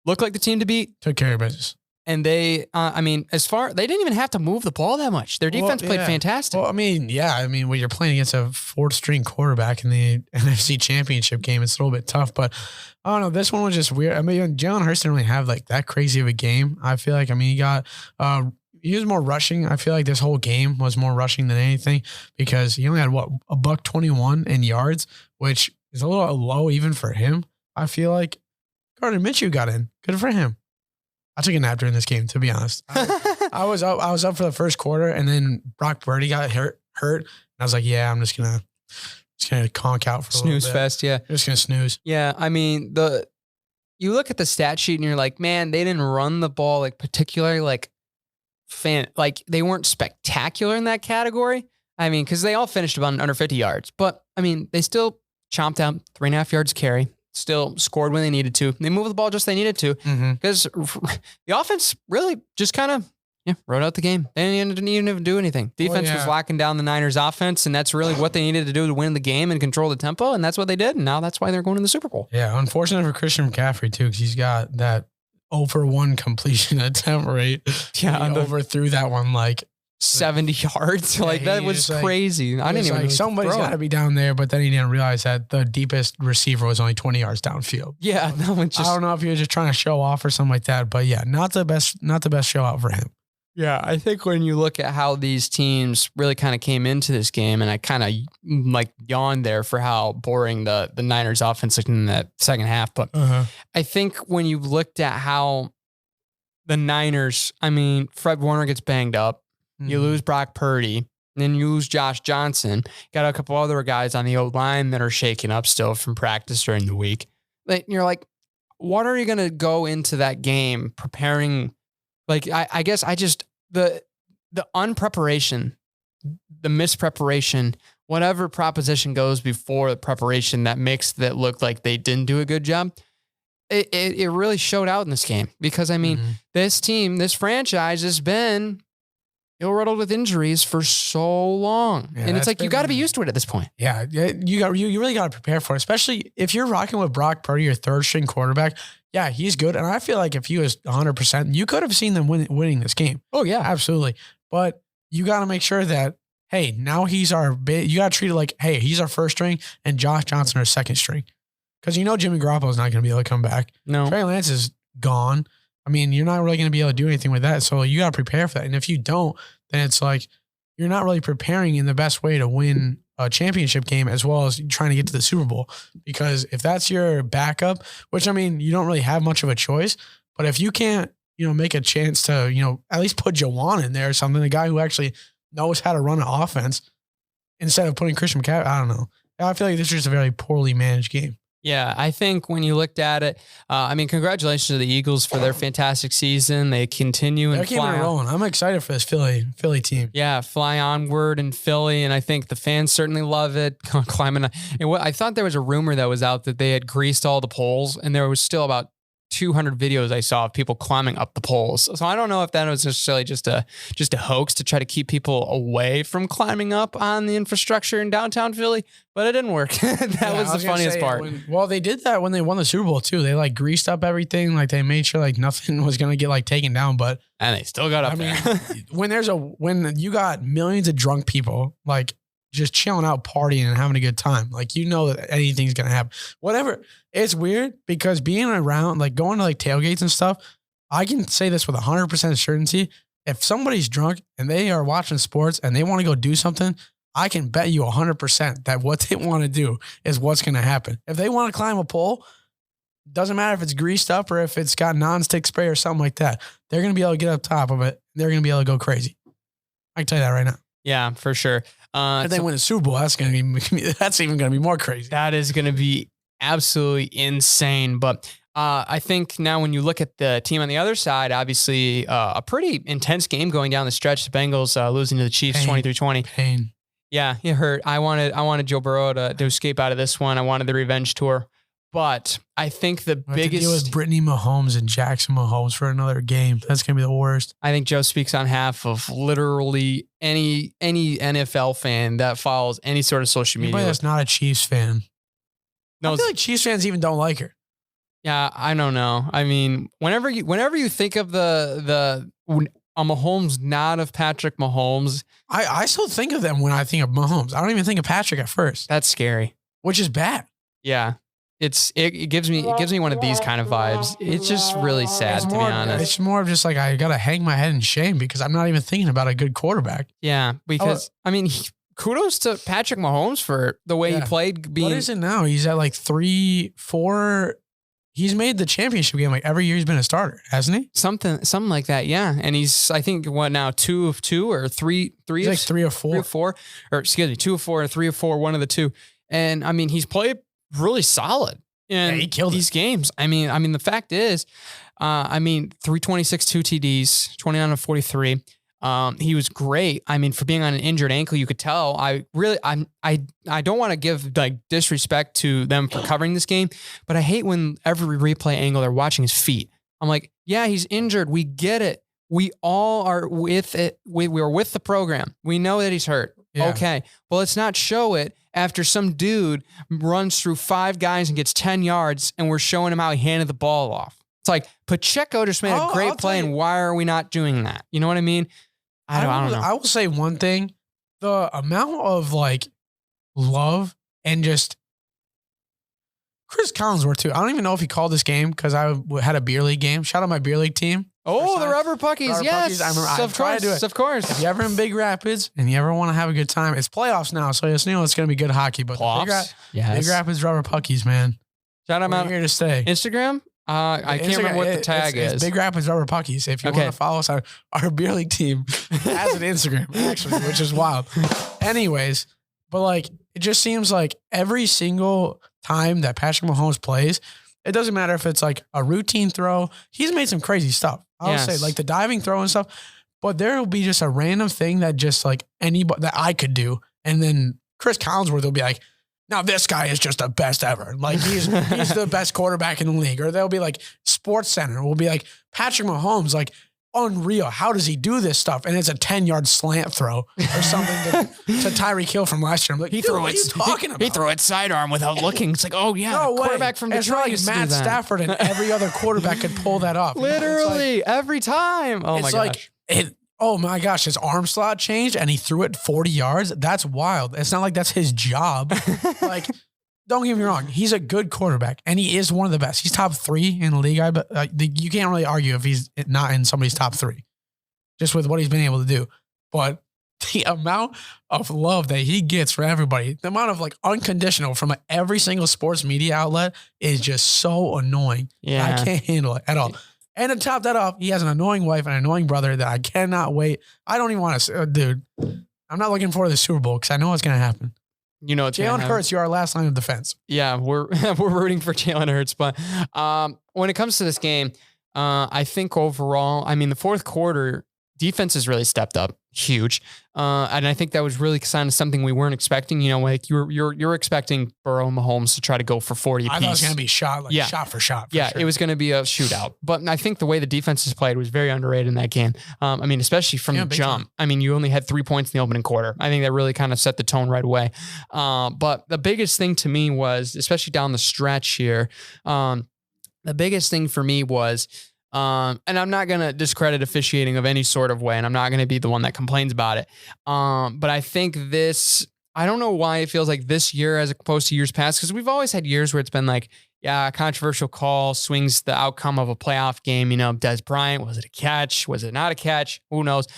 looked like the team to beat. Took care of business. And they, they didn't even have to move the ball that much. Their defense played fantastic. Well, when you're playing against a 4th-string quarterback in the NFC Championship game, it's a little bit tough. But I don't know. This one was just weird. Jalen Hurts didn't really have that crazy of a game. I feel like, he got, he was more rushing. I feel like this whole game was more rushing than anything because he only had $121 in yards, which is a little low even for him. I feel like Gardner Minshew got in. Good for him. I took a nap during this game, to be honest. I was up for the first quarter, and then Brock Purdy got hurt. And I was like, yeah, I'm just gonna conk out for a snooze fest. Yeah, just gonna snooze. Yeah, you look at the stat sheet and you're like, man, they didn't run the ball particularly they weren't spectacular in that category. Because they all finished about under 50 yards, but they still chomped out 3.5 yards carry. Still scored when they needed to. They moved the ball just they needed to because the offense really just kind of wrote out the game. They didn't even do anything. Defense was locking down the Niners offense, and that's really what they needed to do to win the game and control the tempo, and that's what they did, and now that's why they're going to the Super Bowl. Yeah, unfortunate for Christian McCaffrey, too, because he's got that 0-for-1 completion attempt rate. Yeah. He overthrew that one 70 yards. That was crazy. I didn't even somebody's got to be down there, but then he didn't realize that the deepest receiver was only 20 yards downfield. Yeah, no, I don't know if he was just trying to show off or something like that, but yeah, not the best show out for him. Yeah, I think when you look at how these teams really kind of came into this game, and I kind of yawned there for how boring the Niners offense looked in that second half, but I think when you looked at how the Niners, Fred Warner gets banged up, you lose Brock Purdy, then you lose Josh Johnson. Got a couple other guys on the O-line that are shaking up still from practice during the week. You're like, what are you going to go into that game preparing? I guess the unpreparation the mispreparation, whatever proposition goes before the preparation that makes that look like they didn't do a good job. It really showed out in this game because, I mean, this team, this franchise has been ill-riddled with injuries for so long. Yeah, and it's like, you got to be used to it at this point. Yeah. You really got to prepare for it, especially if you're rocking with Brock Purdy, your third string quarterback. Yeah, he's good. And I feel like if he was 100%, you could have seen them winning this game. Oh yeah, absolutely. But you got to make sure that, hey, now he's you got to treat it like, hey, he's our first string and Josh Johnson our second string. Because Jimmy Garoppolo's not going to be able to come back. No. Trey Lance is gone. I mean, you're not really going to be able to do anything with that. So you got to prepare for that. And if you don't, then it's like you're not really preparing in the best way to win a championship game as well as trying to get to the Super Bowl. Because if that's your backup, which, I mean, you don't really have much of a choice. But if you can't, make a chance to, at least put Jawan in there or something, the guy who actually knows how to run an offense instead of putting Christian McCaffrey, I don't know. I feel like this is just a very poorly managed game. Yeah, I think when you looked at it, congratulations to the Eagles for their fantastic season. They continue and fly rolling. I'm excited for this Philly team. Yeah, fly onward in Philly, and I think the fans certainly love it. Climbing, I thought there was a rumor that was out that they had greased all the poles, and there was still about 200 videos I saw of people climbing up the poles. So I don't know if that was necessarily just a hoax to try to keep people away from climbing up on the infrastructure in downtown Philly, but it didn't work. That was the funniest part. They did that when they won the Super Bowl too. They greased up everything. They made sure nothing was going to get taken down, and they still got up there. When you got millions of drunk people, just chilling out, partying and having a good time. That anything's going to happen. Whatever. It's weird because being around, going to tailgates and stuff, I can say this with 100% certainty. If somebody's drunk and they are watching sports and they want to go do something, I can bet you 100% that what they want to do is what's going to happen. If they want to climb a pole, doesn't matter if it's greased up or if it's got nonstick spray or something like that. They're going to be able to get up top of it. They're going to be able to go crazy. I can tell you that right now. Yeah, for sure. If they win a Super Bowl, that's even going to be more crazy. That is going to be absolutely insane. But I think now when you look at the team on the other side, obviously a pretty intense game going down the stretch. The Bengals losing to the Chiefs 23-20. Pain. Yeah, it hurt. I wanted Joe Burrow to escape out of this one. I wanted the revenge tour. But I think the biggest deal with Bethany Mahomes and Jackson Mahomes for another game. That's gonna be the worst. I think Joe speaks on half of literally any NFL fan that follows any sort of social media. Anybody that's not a Chiefs fan. I feel like Chiefs fans even don't like her. Yeah, I don't know. I mean, whenever you think of a Mahomes, not of Patrick Mahomes, I still think of them when I think of Mahomes. I don't even think of Patrick at first. That's scary, which is bad. Yeah. It gives me one of these kind of vibes. It's just really sad, to be honest. It's more of just I got to hang my head in shame because I'm not even thinking about a good quarterback. Yeah, because, kudos to Patrick Mahomes for the way he played. What is it now? He's at 3-4. He's made the championship game every year he's been a starter, hasn't he? Something like that, yeah. And he's, I think, what now, 2 of 2 or 3 he's 3 of 4. 3 of 4. Or excuse me, 2 of 4 or 3 of 4, one of the two. And he's played really solid in he killed these games. I mean, the fact is, 326, 2 TDs, 29 of 43. He was great. For being on an injured ankle, you could tell. I don't want to give disrespect to them for covering this game, but I hate when every replay angle they're watching his feet. I'm like, yeah, he's injured. We get it. We all are with it. We are with the program. We know that he's hurt. Yeah. Okay. Well, let's not show it after some dude runs through 5 guys and gets 10 yards and we're showing him how he handed the ball off. It's like Pacheco just made a great play, and why are we not doing that? You know what I mean? I don't know. I will say one thing. The amount of love and just Chris Collinsworth too. I don't even know if he called this game because I had a beer league game. Shout out my beer league team. Oh, the Rubber Puckies. Yes. Of course. If you ever in Big Rapids and you ever want to have a good time, it's playoffs now. So it's going to be good hockey, but Big Rapids Rubber Puckies, man. Shout out here to stay. Instagram. I can't remember what the tag is. It's Big Rapids Rubber Puckies. If you want to follow us, our beer league team has an Instagram, actually, which is wild. Anyways, but it just seems like every single time that Patrick Mahomes plays, it doesn't matter if it's a routine throw. He's made some crazy stuff. I'll say the diving throw and stuff. but there will be just a random thing that just like anybody that I could do. And then Chris Collinsworth will be like, now this guy is just the best ever. Like he's the best quarterback in the league. Or they'll be like Sports Center will be like Patrick Mahomes, like unreal. How does he do this stuff? And it's a 10-yard slant throw or something to Tyreek Hill from last year. I'm like, he threw what are you talking about? He threw it sidearm without looking. It's like, oh yeah, no quarterback from Detroit used to do Matt that. Stafford and every other quarterback could pull that off. Literally every time. Oh my gosh. Oh my gosh, his arm slot changed and he threw it 40 yards. That's wild. It's not like that's his job. Like, don't get me wrong. He's a good quarterback and he is one of the best. He's top 3 in the league. But you can't really argue if he's not in somebody's top 3 just with what he's been able to do. But the amount of love that he gets from everybody, the amount of like unconditional from every single sports media outlet is just so annoying. Yeah. I can't handle it at all. And to top that off, he has an annoying wife and an annoying brother that I cannot wait. I don't even want to, dude. I'm not looking forward to the Super Bowl because I know what's going to happen. You know, Jalen Hurts, you're our last line of defense. Yeah, we're rooting for Jalen Hurts, but when it comes to this game, I think overall, I mean, the fourth quarter defense has really stepped up huge, and I think that was really kind of something we weren't expecting. You know, like you're expecting Burrow and Mahomes to try to go for 40 apiece. I thought it was going to be shot for shot. Yeah, sure. It was going to be a shootout. But I think the way the defenses played was very underrated in that game. I mean, especially from the jump. I mean, you only had 3 points in the opening quarter. I think that really kind of set the tone right away. But the biggest thing to me was, especially down the stretch here, the biggest thing for me was, and I'm not going to discredit officiating of any sort of way, and I'm not going to be the one that complains about it. But I think I don't know why it feels like this year as opposed to years past, because we've always had years where it's been like, yeah, a controversial call swings the outcome of a playoff game. You know, Des Bryant, was it a catch? Was it not a catch? Who knows?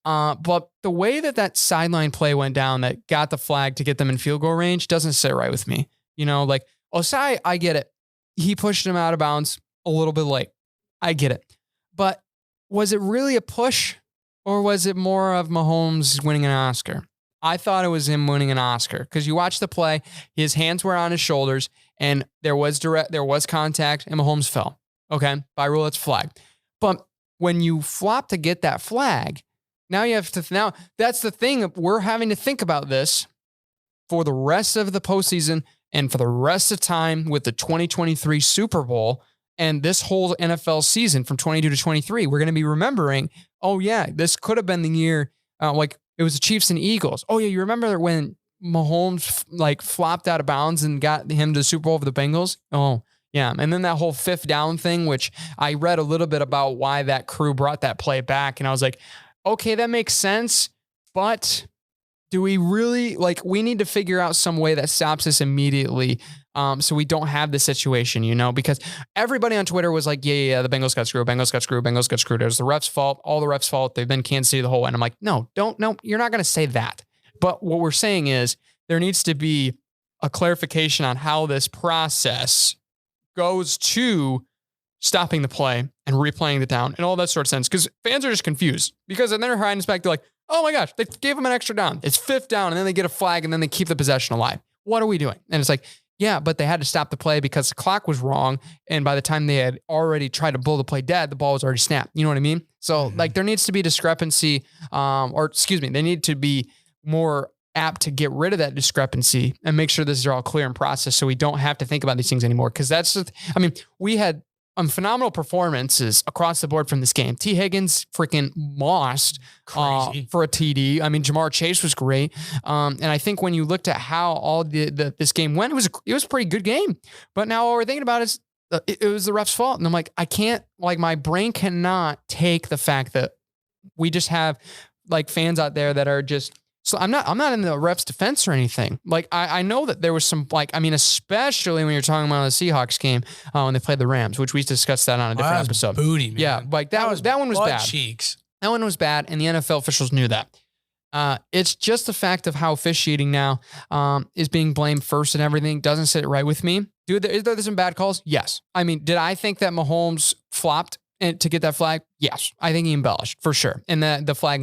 But the way that sideline play went down that got the flag to get them in field goal range doesn't sit right with me. You know, like Osai, I get it. He pushed him out of bounds a little bit late. I get it. But was it really a push or was it more of Mahomes winning an Oscar? I thought it was him winning an Oscar because you watch the play, his hands were on his shoulders and there was contact and Mahomes fell. Okay. By rule, it's flag. But when you flop to get that flag, now that's the thing. We're having to think about this for the rest of the postseason and for the rest of time with the 2023 Super Bowl. And this whole NFL season from 22 to 23, we're going to be remembering, oh yeah, this could have been the year, like it was the Chiefs and Eagles. Oh yeah, you remember when Mahomes like flopped out of bounds and got him to the Super Bowl for the Bengals? Oh yeah. And then that whole 5th down thing, which I read a little bit about why that crew brought that play back. And I was like, okay, that makes sense. But do we really, like, we need to figure out some way that stops this immediately. So we don't have this situation, you know, because everybody on Twitter was like, yeah, the Bengals got screwed. It was the refs' fault. All the refs' fault. They've been Kansas City the whole way. And I'm like, no, you're not going to say that. But what we're saying is there needs to be a clarification on how this process goes to stopping the play and replaying the down and all that sort of sense. Because fans are just confused because then they're hiding this back. They're like, oh my gosh, they gave them an extra down. It's 5th down and then they get a flag and then they keep the possession alive. What are we doing? And it's like, yeah, but they had to stop the play because the clock was wrong. And by the time they had already tried to blow the play dead, the ball was already snapped. You know what I mean? So like there needs to be discrepancy, they need to be more apt to get rid of that discrepancy and make sure this is all clear in process so we don't have to think about these things anymore. Because we had phenomenal performances across the board from this game. T. Higgins freaking lost for a TD. I mean, Jamar Chase was great. And I think when you looked at how all this game went, it was a pretty good game. But now all we're thinking about is it was the ref's fault. And I'm like, my brain cannot take the fact that we just have like fans out there that are just, so I'm not in the ref's defense or anything. Like I know that there was some especially when you're talking about the Seahawks game when they played the Rams, which we discussed that on a different episode. Booty, man. Yeah, like that one was bad. Cheeks. That one was bad, and the NFL officials knew that. It's just the fact of how officiating now is being blamed first and everything doesn't sit right with me. Dude, is there some bad calls? Yes. I mean, did I think that Mahomes flopped to get that flag? Yes. I think he embellished for sure. And the flag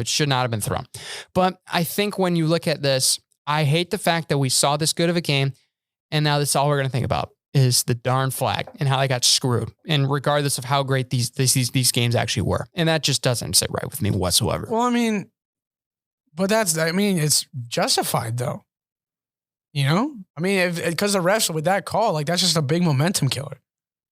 should not have been thrown. But I think when you look at this, I hate the fact that we saw this good of a game and now that's all we're going to think about is the darn flag and how they got screwed. And regardless of how great these games actually were. And that just doesn't sit right with me whatsoever. Well, I mean, but it's justified though. You know? I mean, because the refs with that call, like that's just a big momentum killer.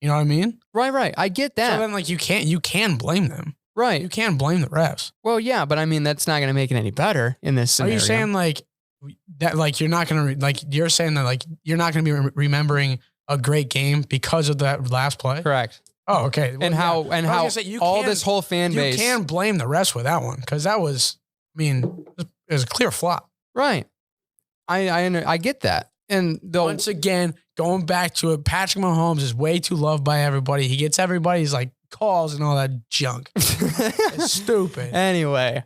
You know what I mean? Right. I get that. So then like you can blame them. Right. You can't blame the refs. Well, yeah, but I mean, that's not going to make it any better in this scenario. Are you saying like that, like you're not going to, like you're saying that like you're not going to be remembering a great game because of that last play? Correct. Oh, okay. Well, how all this whole fan base. You can't blame the refs with that one because that was, I mean, it was a clear flop. Right. I get that. And once again, going back to it, Patrick Mahomes is way too loved by everybody. He gets everybody's like calls and all that junk. It's stupid. Anyway,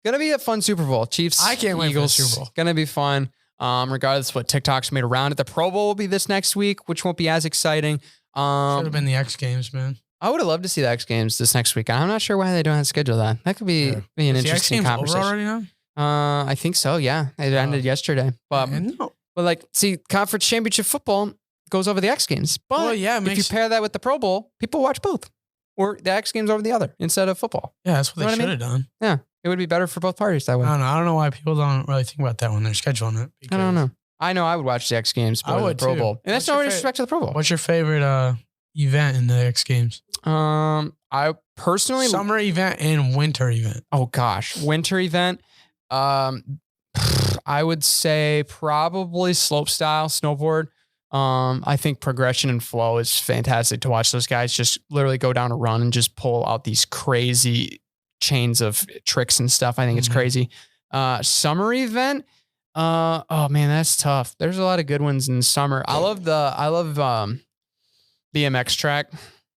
gonna be a fun Super Bowl. Chiefs, I can't wait for the Super Bowl. Gonna be fun. Regardless of what TikTok's made around it. The Pro Bowl will be this next week, which won't be as exciting. Should have been the X Games, man. I would have loved to see the X Games this next week. I'm not sure why they don't have to schedule that. That could be an interesting conversation. Over already now? I think so. Yeah, it ended yesterday. But like, see, conference championship football goes over the X Games. But if you pair that with the Pro Bowl, people watch both, or the X Games over the other instead of football. Yeah, that's what they should have done. Yeah, it would be better for both parties that way. I don't know why people don't really think about that when they're scheduling it. I don't know. I know I would watch the X Games more than the Pro Bowl, and that's no disrespect to the Pro Bowl. What's your favorite event in the X Games? I personally summer event and winter event. Oh gosh, winter event. I would say probably slopestyle snowboard. I think progression and flow is fantastic to watch. Those guys just literally go down a run and just pull out these crazy chains of tricks and stuff. I think it's crazy. Summer event. Oh man, that's tough. There's a lot of good ones in summer. I love BMX track.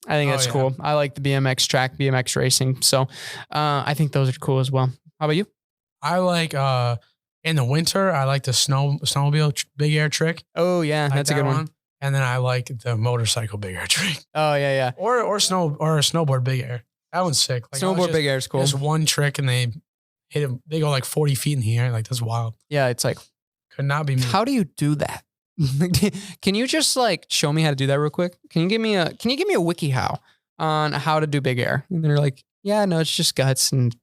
I think that's cool. I like the BMX track, BMX racing. So, I think those are cool as well. How about you? I like, in the winter, I like the snowmobile big air trick. Oh yeah. That's a good one. And then I like the motorcycle big air trick. Oh yeah. Or a snowboard big air. That one's sick. Like, snowboard big air is cool. Just one trick and they hit him. They go like 40 feet in the air. Like that's wild. Yeah. It's like, could not be me. How do you do that? Can you just like show me how to do that real quick? Can you give me a wiki how on how to do big air? And they're like, yeah, no, it's just guts. And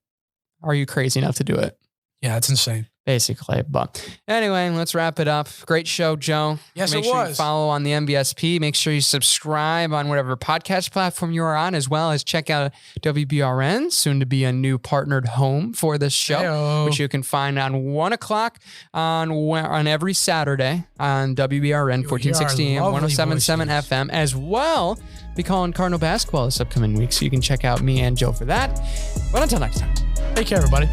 are you crazy enough to do it? Yeah, it's insane. Basically. But anyway, let's wrap it up. Great show, Joe. Yes, Make sure you follow on the MBSP. Make sure you subscribe on whatever podcast platform you are on, as well as check out WBRN, soon to be a new partnered home for this show, Hey-o. which you can find on 1:00 on every Saturday on WBRN 1460 AM 107.7 FM, as well. Be calling Cardinal basketball this upcoming week, so you can check out me and Joe for that. But until next time, take care, everybody.